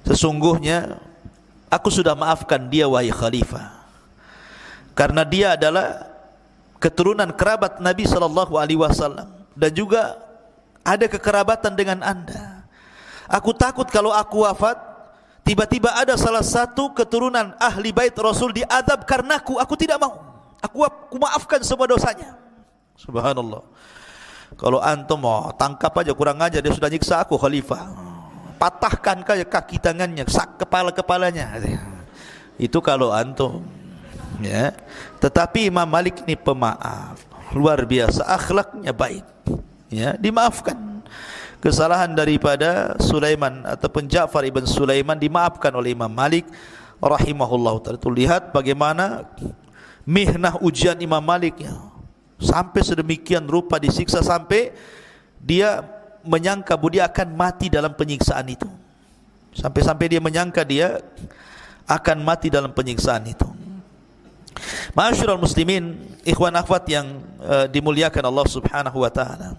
"Sesungguhnya aku sudah maafkan dia, wahai khalifah, karena dia adalah keturunan kerabat Nabi SAW dan juga ada kekerabatan dengan anda. Aku takut kalau aku wafat, tiba-tiba ada salah satu keturunan ahli bait Rasul diadab karenaku. Aku tidak mau. Aku maafkan semua dosanya." Subhanallah. Kalau antum mau tangkap aja, kurang aja, dia sudah nyiksa aku khalifah, patahkan kayak kaki tangannya, sak kepalanya. Itu kalau antum, ya. Tetapi Imam Malik ini pemaaf, luar biasa, akhlaknya baik, ya, dimaafkan. Kesalahan daripada Sulaiman ataupun Ja'far ibn Sulaiman dimaafkan oleh Imam Malik rahimahullah ta'ala. Itu lihat bagaimana mihnah ujian Imam Malik, ya. Sampai sedemikian rupa disiksa sampai dia menyangka bahwa dia akan mati dalam penyiksaan itu. Sampai-sampai dia menyangka dia akan mati dalam penyiksaan itu. Ma'asyiral muslimin, ikhwan akhwat yang dimuliakan Allah Subhanahu wa taala.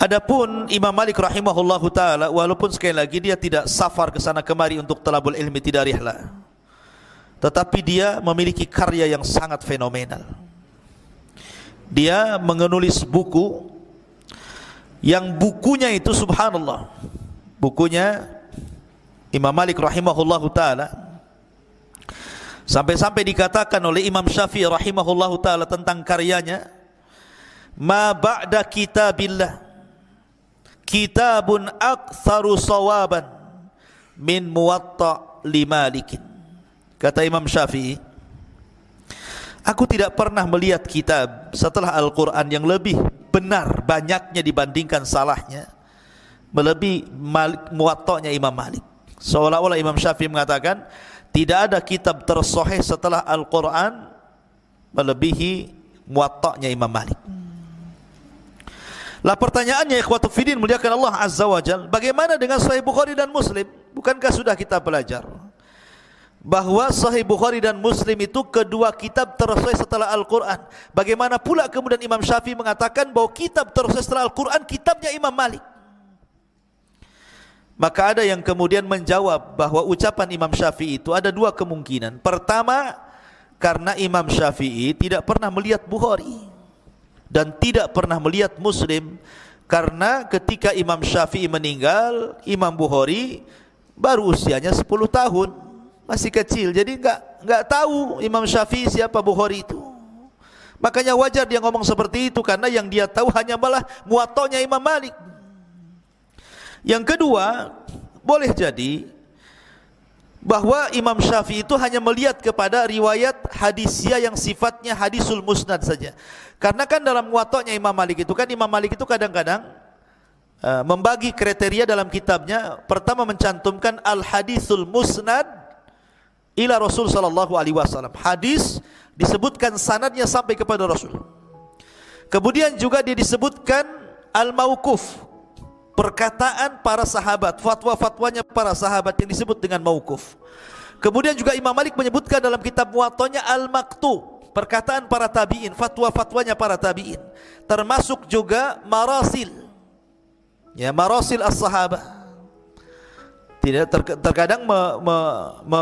Adapun Imam Malik rahimahullahu taala, walaupun sekali lagi dia tidak safar ke sana kemari untuk talabul ilmi, tidak rihlah, tetapi dia memiliki karya yang sangat fenomenal. Dia menulis buku yang bukunya itu subhanallah, bukunya Imam Malik rahimahullahu taala, sampai-sampai dikatakan oleh Imam Syafi'i rahimahullahu taala tentang karyanya, "Ma ba'da kitabillah kitabun aktsaru sawaban min muwatta' li Malikin." Kata Imam Syafi'i, aku tidak pernah melihat kitab setelah Al-Quran yang lebih benar banyaknya dibandingkan salahnya melebihi muwatta'nya Imam Malik. Seolah-olah Imam Syafi'i mengatakan tidak ada kitab tersahih setelah Al-Quran melebihi muwatta'nya Imam Malik. Lah pertanyaannya, ikhwatu fiddin muliakan Allah Azza wa Jal, bagaimana dengan Sahih Bukhari dan Muslim? Bukankah sudah kita belajar bahwa Sahih Bukhari dan Muslim itu kedua kitab tersahih setelah Al-Quran? Bagaimana pula kemudian Imam Syafi'i mengatakan bahwa kitab tersahih setelah Al-Quran kitabnya Imam Malik? Maka ada yang kemudian menjawab bahwa ucapan Imam Syafi'i itu ada dua kemungkinan. Pertama, karena Imam Syafi'i tidak pernah melihat Bukhari dan tidak pernah melihat Muslim, karena ketika Imam Syafi'i meninggal, Imam Bukhari baru usianya 10 tahun, masih kecil, jadi enggak tahu Imam Syafi'i siapa Bukhari itu. Makanya wajar dia ngomong seperti itu, karena yang dia tahu hanya malah muwatta'nya Imam Malik. Yang kedua, boleh jadi bahwa Imam Syafi'i itu hanya melihat kepada riwayat hadisnya yang sifatnya hadisul musnad saja. Karena kan dalam muwatta'nya Imam Malik itu kan, Imam Malik itu kadang-kadang membagi kriteria dalam kitabnya. Pertama mencantumkan al-hadisul musnad ila Rasul sallallahu alaihi wasallam. Hadis disebutkan sanadnya sampai kepada Rasul. Kemudian juga dia disebutkan al-mauquf, perkataan para sahabat, fatwa-fatwanya para sahabat yang disebut dengan mauquf. Kemudian juga Imam Malik menyebutkan dalam kitab Muwatta'nya al-maqtu, perkataan para tabi'in, fatwa-fatwanya para tabi'in, termasuk juga marasil, ya, marasil as-sahabah. Tidak terkadang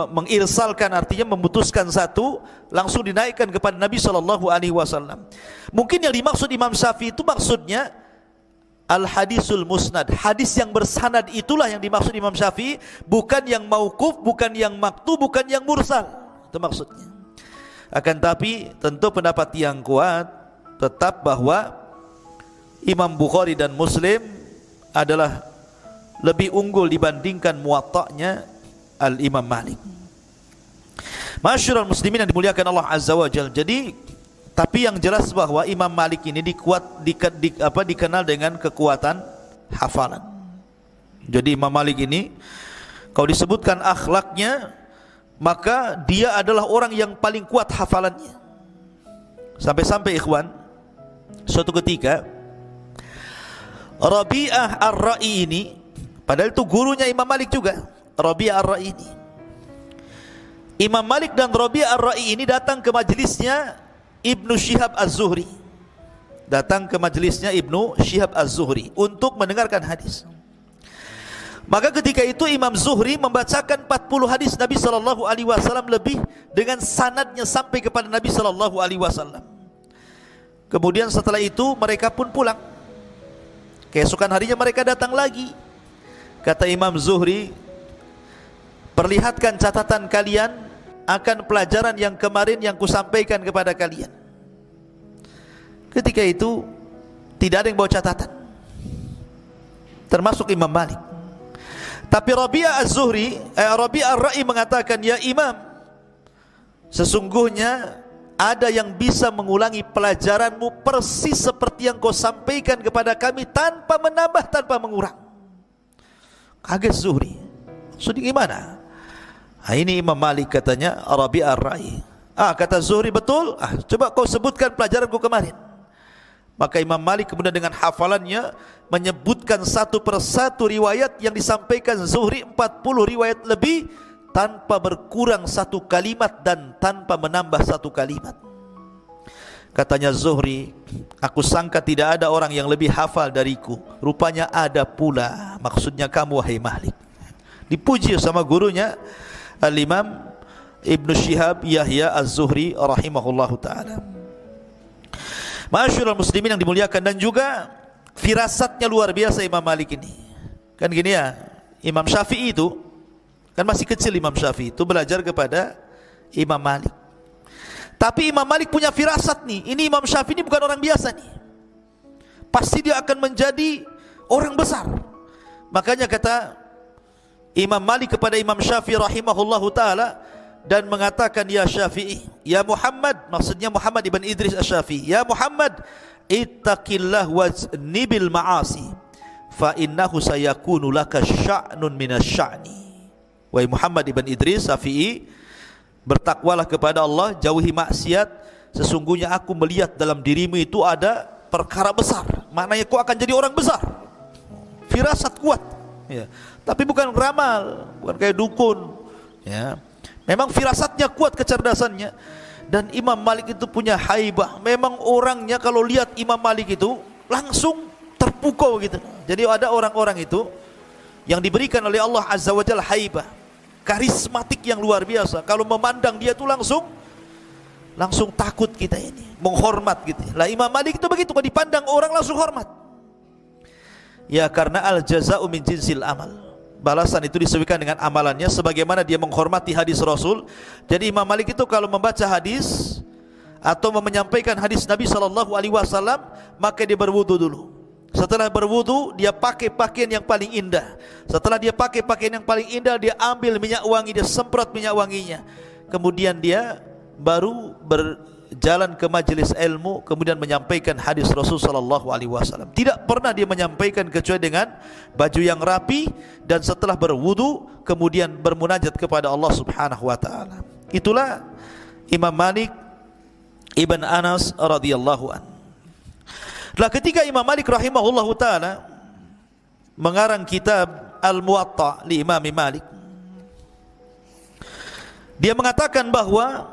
mengirsalkan, artinya memutuskan satu langsung dinaikkan kepada Nabi sallallahu alaihi wasallam. Mungkin yang dimaksud Imam Syafi'i itu maksudnya al-hadisul musnad, hadis yang bersanad, itulah yang dimaksud Imam Syafi'i, bukan yang mauquf, bukan yang maktu, bukan yang mursal. Itu maksudnya. Akan tapi tentu pendapat yang kuat tetap bahwa Imam Bukhari dan Muslim adalah lebih unggul dibandingkan muwatta'nya al-Imam Malik. Masyarul muslimin yang dimuliakan Allah Azza wa Jalla. Jadi, tapi yang jelas bahwa Imam Malik ini dikenal dengan kekuatan hafalan. Jadi Imam Malik ini kalau disebutkan akhlaknya, maka dia adalah orang yang paling kuat hafalannya. Sampai-sampai ikhwan, suatu ketika Rabi'ah Ar-Ra'i ini, padahal itu gurunya Imam Malik juga, Rabi'ah Ar-Ra'i ini Imam Malik dan Rabi' ar-Ra'i ini datang ke majlisnya Ibnu Syihab Az-Zuhri. Datang ke majlisnya Ibnu Syihab Az-Zuhri untuk mendengarkan hadis. Maka ketika itu Imam Zuhri membacakan 40 hadis Nabi SAW lebih dengan sanadnya sampai kepada Nabi SAW. Kemudian setelah itu mereka pun pulang. Keesokan harinya mereka datang lagi. Kata Imam Zuhri, perlihatkan catatan kalian akan pelajaran yang kemarin yang kusampaikan kepada kalian. Ketika itu tidak ada yang bawa catatan, termasuk Imam Malik. Tapi Rabi' ar-Ra'i mengatakan, ya Imam, sesungguhnya ada yang bisa mengulangi pelajaranmu persis seperti yang kau sampaikan kepada kami, tanpa menambah, tanpa mengurang. Kaget Zuhri, maksudnya gimana? Ini Imam Malik katanya Rabi' ar-Ra'i. Kata Zuhri, betul. Coba kau sebutkan pelajaranku kemarin. Maka Imam Malik kemudian dengan hafalannya menyebutkan satu persatu riwayat yang disampaikan Zuhri, 40 riwayat lebih, tanpa berkurang satu kalimat dan tanpa menambah satu kalimat. Katanya Zuhri, aku sangka tidak ada orang yang lebih hafal dariku. Rupanya ada pula. Maksudnya kamu, wahai Malik. Dipuji sama gurunya Al-Imam Ibnu Syihab Yahya Az-Zuhri rahimahullahu ta'ala. Masyaallah muslimin yang dimuliakan, dan juga firasatnya luar biasa Imam Malik ini. Kan gini ya, Imam Syafi'i itu kan masih kecil, Imam Syafi'i itu belajar kepada Imam Malik. Tapi Imam Malik punya firasat nih, ini Imam Syafi'i ini bukan orang biasa nih, pasti dia akan menjadi orang besar. Makanya kata Imam Malik kepada Imam Syafi'i rahimahullahu ta'ala, dan mengatakan, ya Syafi'i, ya Muhammad, maksudnya Muhammad ibn Idris Asy-Syafi'i, ya Muhammad, ittaqillah wajnibil ma'asi, fa innahu sayakunu laka sya'nun minasya'ni. Wahai Muhammad ibn Idris Syafi'i, bertakwalah kepada Allah, jauhi maksiat, sesungguhnya aku melihat dalam dirimu itu ada perkara besar. Maknanya kau akan jadi orang besar. Firasat kuat ya. Tapi bukan ramal, bukan kayak dukun ya. Memang firasatnya kuat, kecerdasannya. Dan Imam Malik itu punya haibah. Memang orangnya kalau lihat Imam Malik itu langsung terpukau gitu. Jadi ada orang-orang itu yang diberikan oleh Allah Azza wa Jalla haibah, karismatik yang luar biasa. Kalau memandang dia itu langsung takut kita ini, menghormat gitu. Lah Imam Malik itu begitu, kalau dipandang orang langsung hormat. Ya karena al jaza'u min jinsil amal. Balasan itu disesuaikan dengan amalannya, sebagaimana dia menghormati hadis Rasul. Jadi Imam Malik itu kalau membaca hadis atau menyampaikan hadis Nabi SAW, maka dia berwudu dulu. Setelah berwudu, dia pakai pakaian yang paling indah. Setelah dia pakai pakaian yang paling indah, dia ambil minyak wangi, dia semprot minyak wanginya. Kemudian dia baru berjalan ke majelis ilmu, kemudian menyampaikan hadis Rasul SAW. Tidak pernah dia menyampaikan kecuali dengan baju yang rapi, dan setelah berwudu kemudian bermunajat kepada Allah Subhanahu wa taala. Itulah Imam Malik Ibn Anas radhiyallahu an. Lah ketika Imam Malik rahimahullahu taala mengarang kitab Al-Muwatta li Imam Malik, dia mengatakan bahwa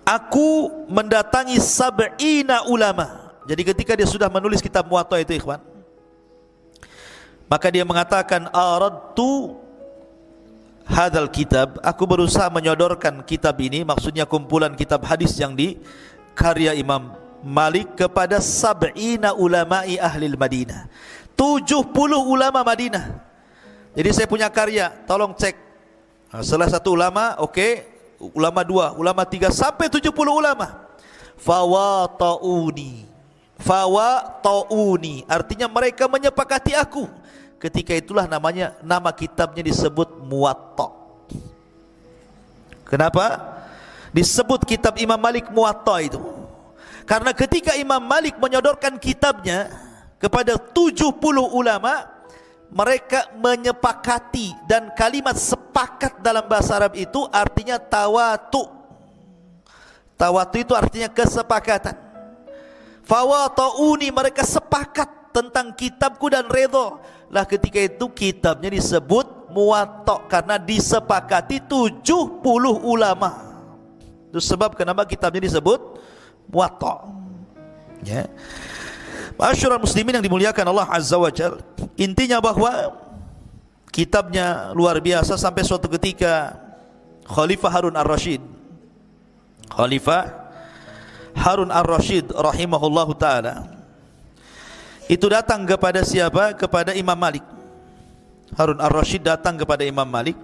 aku mendatangi sab'ina ulama. Jadi ketika dia sudah menulis kitab Muwatta itu ikhwan, maka dia mengatakan, aradtu hadzal kitab, aku berusaha menyodorkan kitab ini, maksudnya kumpulan kitab hadis yang dikarya Imam Malik, kepada sab'ina ulama'i ahlil Madinah, 70 ulama Madinah. Jadi saya punya karya, tolong cek. Salah satu ulama, oke, ulama dua, ulama tiga, sampai 70 ulama. Fawata'uni, artinya mereka menyepakati aku. Ketika itulah nama kitabnya disebut Muwatta. Kenapa disebut kitab Imam Malik Muwatta itu? Karena ketika Imam Malik menyodorkan kitabnya kepada 70 ulama, mereka menyepakati, dan kalimat sepakat dalam bahasa Arab itu artinya tawatu. Tawatu itu artinya kesepakatan. Fawata'uni, mereka sepakat tentang kitabku dan redha. Lah ketika itu kitabnya disebut Muwatta karena disepakati 70 ulama. Itu sebab kenapa kitabnya disebut Muwatta. Ya. Ma'asyiral muslimin yang dimuliakan Allah Azza wa Jalla, intinya bahwa kitabnya luar biasa sampai suatu ketika Khalifah Harun Ar-Rasyid rahimahullahu taala itu datang kepada siapa? Kepada Imam Malik. Harun Ar-Rasyid datang kepada Imam Malik.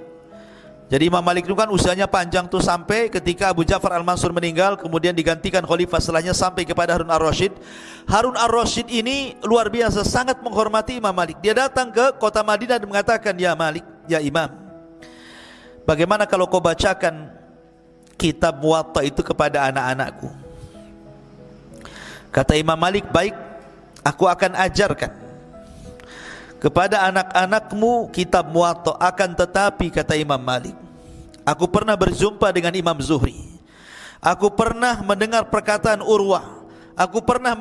Jadi Imam Malik itu kan usianya panjang tuh, sampai ketika Abu Ja'far Al-Mansur meninggal, kemudian digantikan khalifah setelahnya sampai kepada Harun Ar-Rasyid. Harun Ar-Rasyid ini luar biasa, sangat menghormati Imam Malik. Dia datang ke kota Madinah dan mengatakan, "Ya Malik, ya Imam, bagaimana kalau kau bacakan kitab Muwatta itu kepada anak-anakku?" Kata Imam Malik, "Baik, aku akan ajarkan kepada anak-anakmu kitab Muwatta. Akan tetapi," kata Imam Malik, "aku pernah berjumpa dengan Imam Zuhri, aku pernah mendengar perkataan Urwah, aku pernah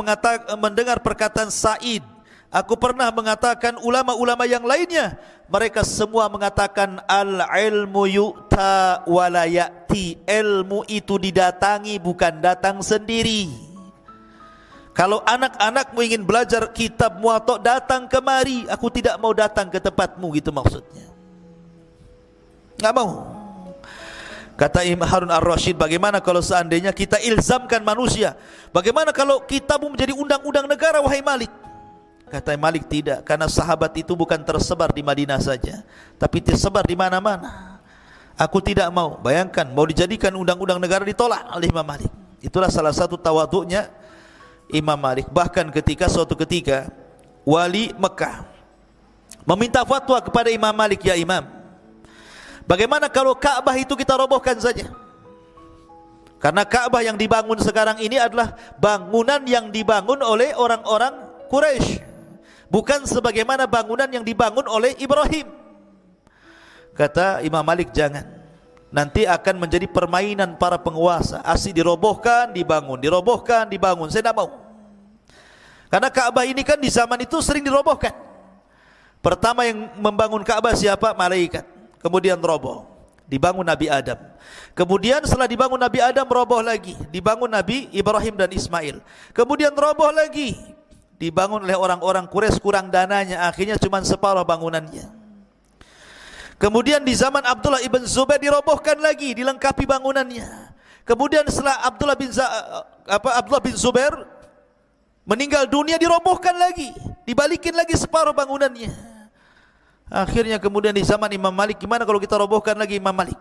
mendengar perkataan Sa'id, aku pernah mengatakan ulama-ulama yang lainnya, mereka semua mengatakan al-ilmu yu'ta wa la ya'ti." Ilmu itu didatangi, bukan datang sendiri. Kalau anak-anakmu ingin belajar kitab Muwatta, datang kemari, aku tidak mau datang ke tempatmu, gitu maksudnya. Enggak mau. Kata Imam Harun Ar-Rasyid, bagaimana kalau seandainya kita ilzamkan manusia? Bagaimana kalau kitabmu menjadi undang-undang negara, wahai Malik? Kata Malik, tidak, karena sahabat itu bukan tersebar di Madinah saja, tapi tersebar di mana-mana. Aku tidak mau. Bayangkan, mau dijadikan undang-undang negara, ditolak oleh Imam Malik. Itulah salah satu tawaduknya Imam Malik. Bahkan ketika suatu ketika wali Mekah meminta fatwa kepada Imam Malik, "Ya Imam, bagaimana kalau Ka'bah itu kita robohkan saja?" Karena Ka'bah yang dibangun sekarang ini adalah bangunan yang dibangun oleh orang-orang Quraisy, bukan sebagaimana bangunan yang dibangun oleh Ibrahim. Kata Imam Malik, "Jangan, nanti akan menjadi permainan para penguasa. Asyik dirobohkan, dibangun, dirobohkan, dibangun. Saya tidak mau." Karena Ka'bah ini kan di zaman itu sering dirobohkan. Pertama yang membangun Ka'bah siapa? Malaikat. Kemudian roboh, dibangun Nabi Adam. Kemudian setelah dibangun Nabi Adam, roboh lagi, dibangun Nabi Ibrahim dan Ismail. Kemudian roboh lagi, dibangun oleh orang-orang Quraisy, kurang dananya, akhirnya cuma separuh bangunannya. Kemudian di zaman Abdullah ibn Zubair dirobohkan lagi, dilengkapi bangunannya. Kemudian setelah Abdullah bin Zubair meninggal dunia, dirobohkan lagi, dibalikin lagi separuh bangunannya. Akhirnya kemudian di zaman Imam Malik, gimana kalau kita robohkan lagi Imam Malik?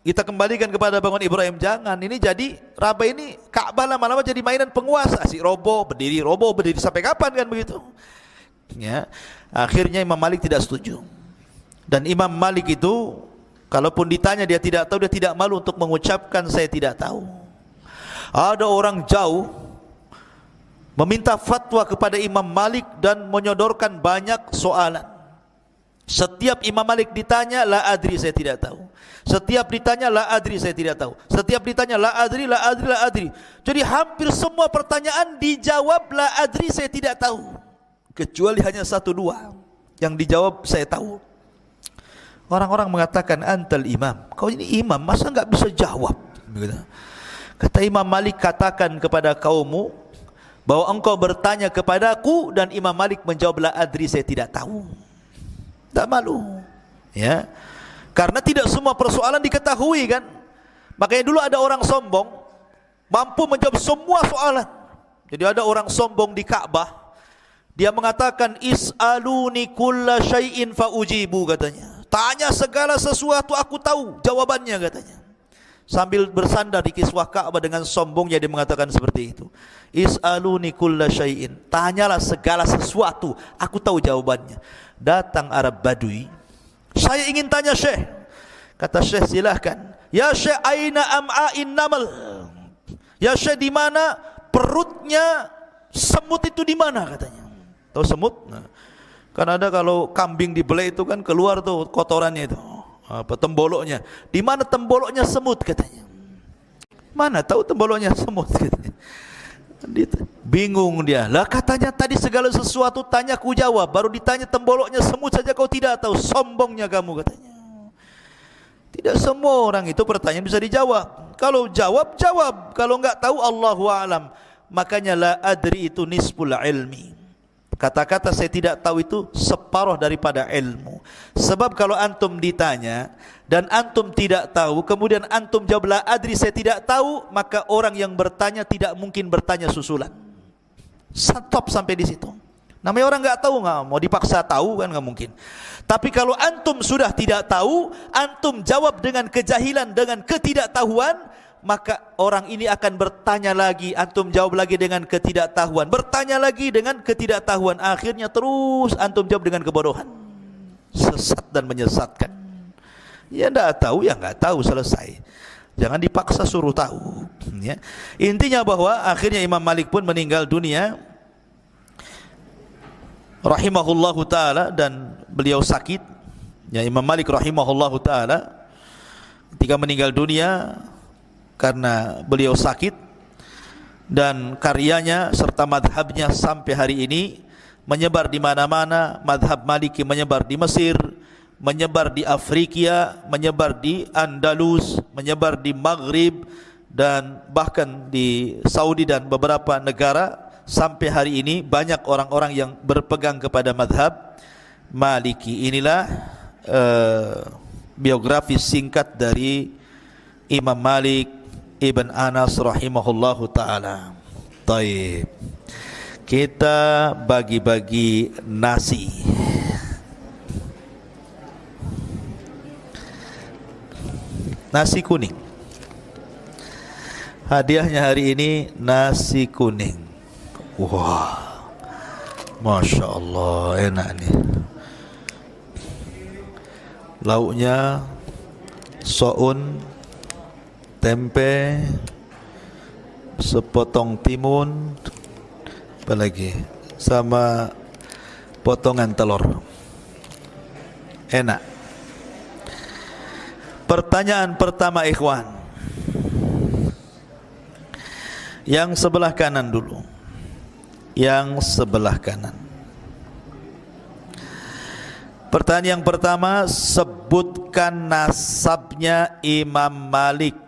Kita kembalikan kepada bangunan Ibrahim. Jangan, ini jadi Ka'bah ini, Ka'bah lama-lama jadi mainan penguasa. Si roboh berdiri sampai kapan kan begitu? Ya, akhirnya Imam Malik tidak setuju. Dan Imam Malik itu, kalaupun ditanya dia tidak tahu, dia tidak malu untuk mengucapkan saya tidak tahu. Ada orang jauh meminta fatwa kepada Imam Malik dan menyodorkan banyak soalan. Setiap Imam Malik ditanya, la adri, saya tidak tahu. Setiap ditanya, la adri, saya tidak tahu. Setiap ditanya, la adri, la adri, la adri. Jadi hampir semua pertanyaan dijawab la adri, saya tidak tahu. Kecuali hanya 1-2 yang dijawab saya tahu. Orang-orang mengatakan, antal imam, kau ini imam, masa enggak bisa jawab? Kata Imam Malik, katakan kepada kaummu bahwa engkau bertanya kepadaku, dan Imam Malik menjawab la adri, saya tidak tahu. Tak malu, ya, karena tidak semua persoalan diketahui kan. Makanya dulu ada orang sombong mampu menjawab semua soalan. Jadi ada orang sombong di Ka'bah, dia mengatakan is'aluni kulla syai'in fa ujibu, katanya. Tanya segala sesuatu aku tahu jawabannya, katanya. Sambil bersandar di kiswah Ka'bah dengan sombongnya dia mengatakan seperti itu. Is'aluni kulla syai'in, tanyalah segala sesuatu, aku tahu jawabannya. Datang Arab Badui, saya ingin tanya Syekh. Kata Syekh, silahkan. Ya Syekh, aina am'ain namal? Ya Syekh, di mana perutnya semut itu, di mana, katanya. Tahu semut? Nah, kan ada kalau kambing dibelai itu kan keluar tuh kotorannya itu, apa, temboloknya. Di mana temboloknya semut, katanya. Mana tahu temboloknya semut, katanya. Bingung dia. Lah katanya tadi segala sesuatu tanya ku jawab, baru ditanya temboloknya semut saja kau tidak tahu. Sombongnya kamu, katanya. Tidak semua orang itu pertanyaan bisa dijawab. Kalau jawab, jawab. Kalau enggak tahu, Allahu a'lam. Makanya la adri itu nisful ilmi. Kata-kata saya tidak tahu itu separuh daripada ilmu. Sebab kalau antum ditanya dan antum tidak tahu, kemudian antum jawab la adri, saya tidak tahu, maka orang yang bertanya tidak mungkin bertanya susulan. Stop sampai di situ. Namanya orang enggak tahu, enggak mau dipaksa tahu kan enggak mungkin. Tapi kalau antum sudah tidak tahu, antum jawab dengan kejahilan, dengan ketidaktahuan, maka orang ini akan bertanya lagi, antum jawab lagi dengan ketidaktahuan, bertanya lagi dengan ketidaktahuan, akhirnya terus antum jawab dengan kebodohan, sesat dan menyesatkan. Ya enggak tahu, ya enggak tahu, selesai. Jangan dipaksa suruh tahu, ya. Intinya bahwa akhirnya Imam Malik pun meninggal dunia rahimahullahu taala, dan beliau sakit. Ya, Imam Malik rahimahullahu taala ketika meninggal dunia karena beliau sakit, dan karyanya serta madhabnya sampai hari ini menyebar di mana-mana. Madhab Maliki menyebar di Mesir, menyebar di Afrika, menyebar di Andalus, menyebar di Maghrib, dan bahkan di Saudi dan beberapa negara. Sampai hari ini banyak orang-orang yang berpegang kepada madhab Maliki. Inilah biografi singkat dari Imam Malik Ibn Anas rahimahullahu ta'ala. Taib, kita bagi-bagi nasi. Nasi kuning. Hadiahnya hari ini nasi kuning. Wah, Masya Allah, enak nih. Lauknya soun, tempe, sepotong timun, apa lagi, sama potongan telur. Enak. Pertanyaan pertama, ikhwan, yang sebelah kanan dulu. Yang sebelah kanan. Pertanyaan yang pertama, sebutkan nasabnya Imam Malik.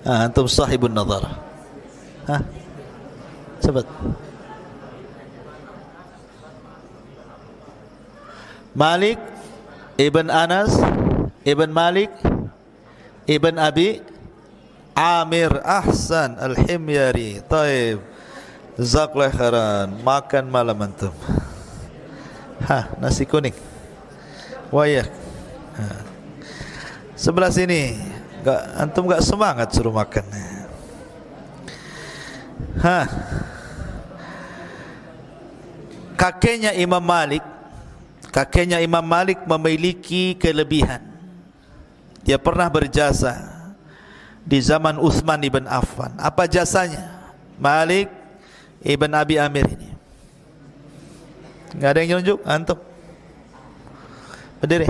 Antum sahibun nazar. Sebut. Malik Ibn Anas Ibn Malik Ibn Abi Amir. Ahsan, Al-Himyari. Taib, jazakallahu khairan. Makan malam antum. Nasi kuning. Wayak. Sebelah sini. Antum enggak semangat suruh makan. Kakeknya Imam Malik memiliki kelebihan. Dia pernah berjasa di zaman Utsman ibn Affan. Apa jasanya Malik ibn Abi Amir ini? Enggak ada yang nyunjuk? Antum berdiri.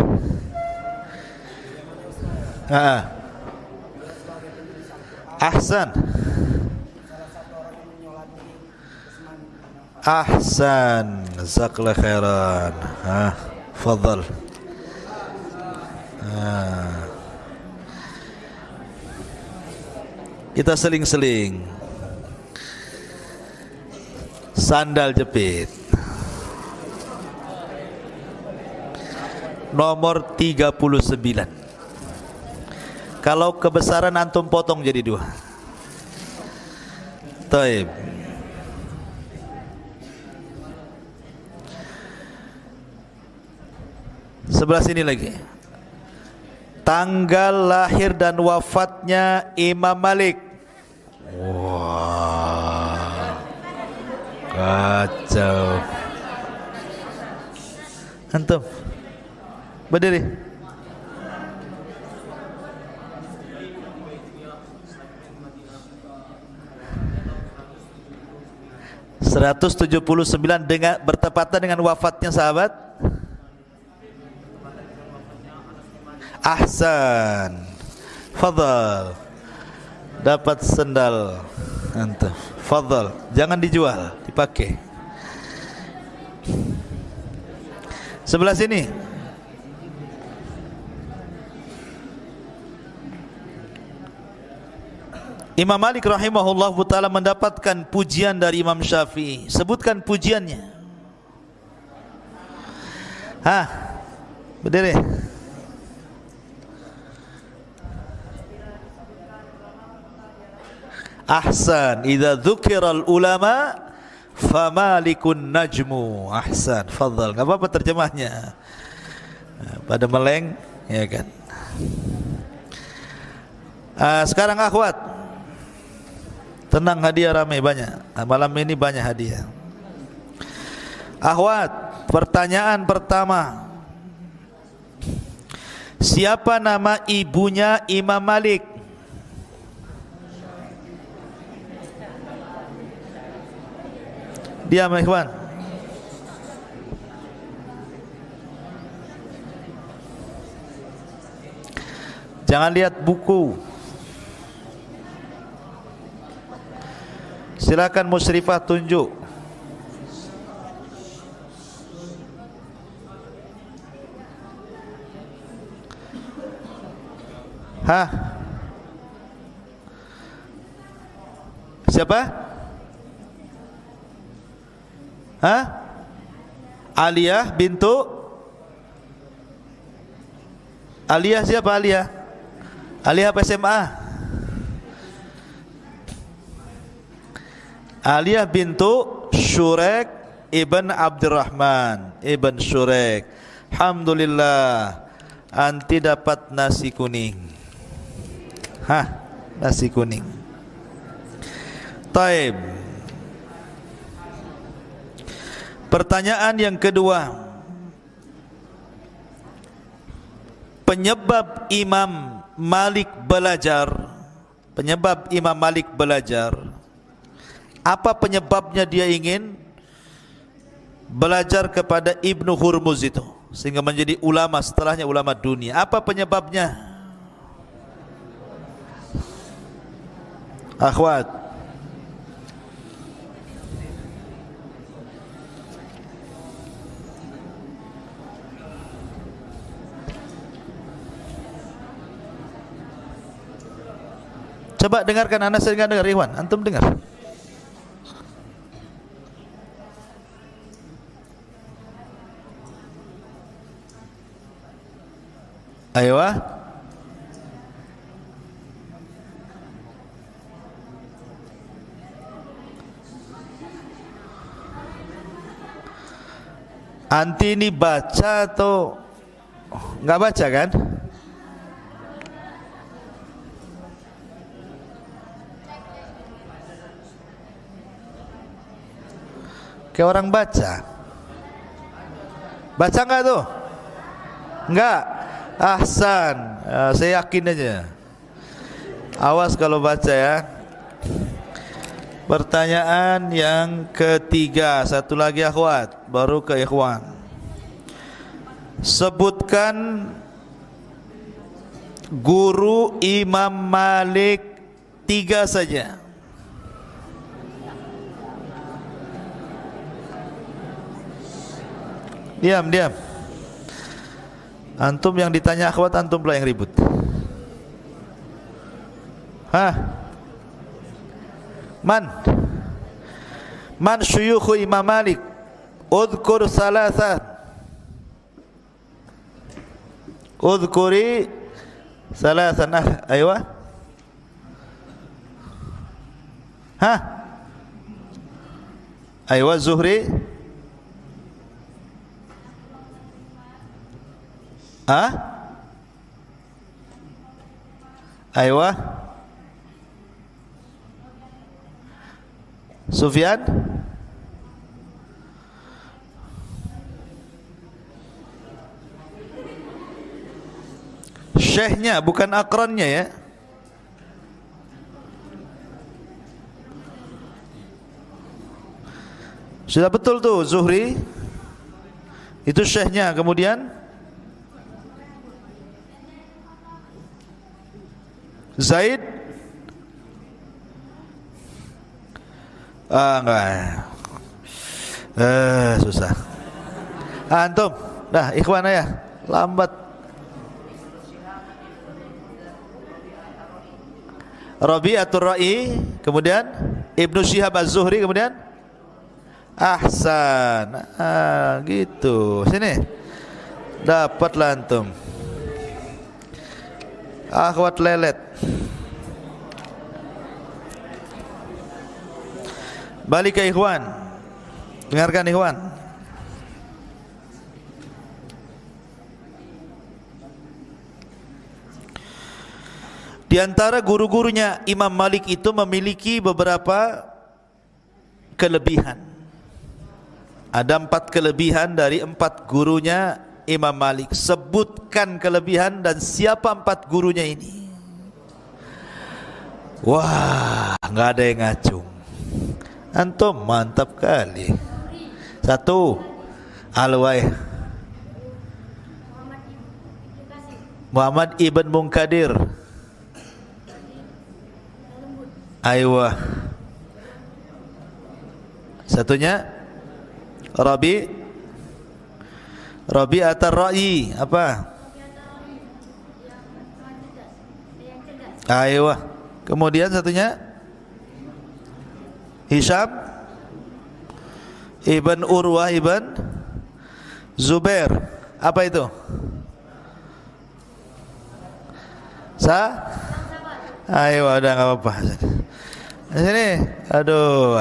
Ahsan. Ahsan, jazakallahu khairan. Fadhal. Kita seling-seling. Sandal jepit. Nomor 39. Kalau kebesaran antum potong jadi 2. Taib. Sebelah sini lagi. Tanggal lahir dan wafatnya Imam Malik. Wah, kacau. Antum berdiri. (179) dengan bertepatan dengan wafatnya sahabat. Ahsan, fadhal, dapat sendal antum. Fadhal, jangan dijual, dipakai. Sebelah sini. Imam Malik rahimahullah ta'ala mendapatkan pujian dari Imam Syafi'i. Sebutkan pujiannya. Berdiri. Ahsan, idza dzukiral ulama famalikun najmu. Ahsan, fadhal. Enggak apa-apa terjemahnya. Pada meleng, ya kan. Sekarang akhwat, tenang, hadiah ramai banyak. Malam ini banyak hadiah. Akhwat, pertanyaan pertama. Siapa nama ibunya Imam Malik? Diam, ikhwan. Jangan lihat buku. Silakan musyrifah tunjuk. Siapa? Aliyah bintu Aliyah siapa Aliyah? Aliyah apa SMA? Aliyah bintu Syurek ibn Abdurrahman ibn Syurek. Alhamdulillah, anti dapat nasi kuning. Nasi kuning. Taib. Pertanyaan yang kedua. Penyebab Imam Malik belajar. Penyebab Imam Malik belajar. Apa penyebabnya dia ingin belajar kepada Ibnu Hurmuz itu sehingga menjadi ulama setelahnya, ulama dunia? Apa penyebabnya? Akhwat, coba dengarkan. Anda sering dengar, Ikhwan? Antum dengar? Ayo. Anti ini baca atau enggak baca kan? Kayak orang baca. Baca enggak tuh? Enggak. Ahsan. Saya yakin aja. Awas kalau baca ya. Pertanyaan yang ketiga. Satu lagi akhwat, baru ke ikhwan. Sebutkan guru Imam Malik 3 saja. Diam. Antum yang ditanya akhwat, antum pula yang ribut. Man syuyukhu Imam Malik? Udhkur salasan. Udhkuri salasan. Ayo. Ayo Zuhri. Ayo Sufyan. Syekhnya bukan akrannya ya. Sudah betul tuh Zuhri. Itu syekhnya. Kemudian Zaid. Enggak. Susah. Antum Dah, ikhwan ya, lambat. Rabi'atul Ra'i, kemudian Ibnu Syihab Az-Zuhri, kemudian Ahsan. Gitu. Sini. Dapatlah antum. Akhwat lelet. Balik ke ikhwan. Dengarkan ikhwan. Di antara guru-gurunya Imam Malik itu memiliki beberapa kelebihan. Ada 4 kelebihan dari 4 gurunya Imam Malik. Sebutkan kelebihan dan siapa 4 gurunya ini. Wah, nggak ada yang ngacung. Antum mantap kali. 1, Alwai Muhammad Ibn Munkadir. Aywa. Satunya Rabi'atul Ra'i. Apa? Aywa. Kemudian satunya Hisham Ibn Urwah Ibn Zubair. Apa itu? Ayo, udah nggak apa-apa. Sini, aduh.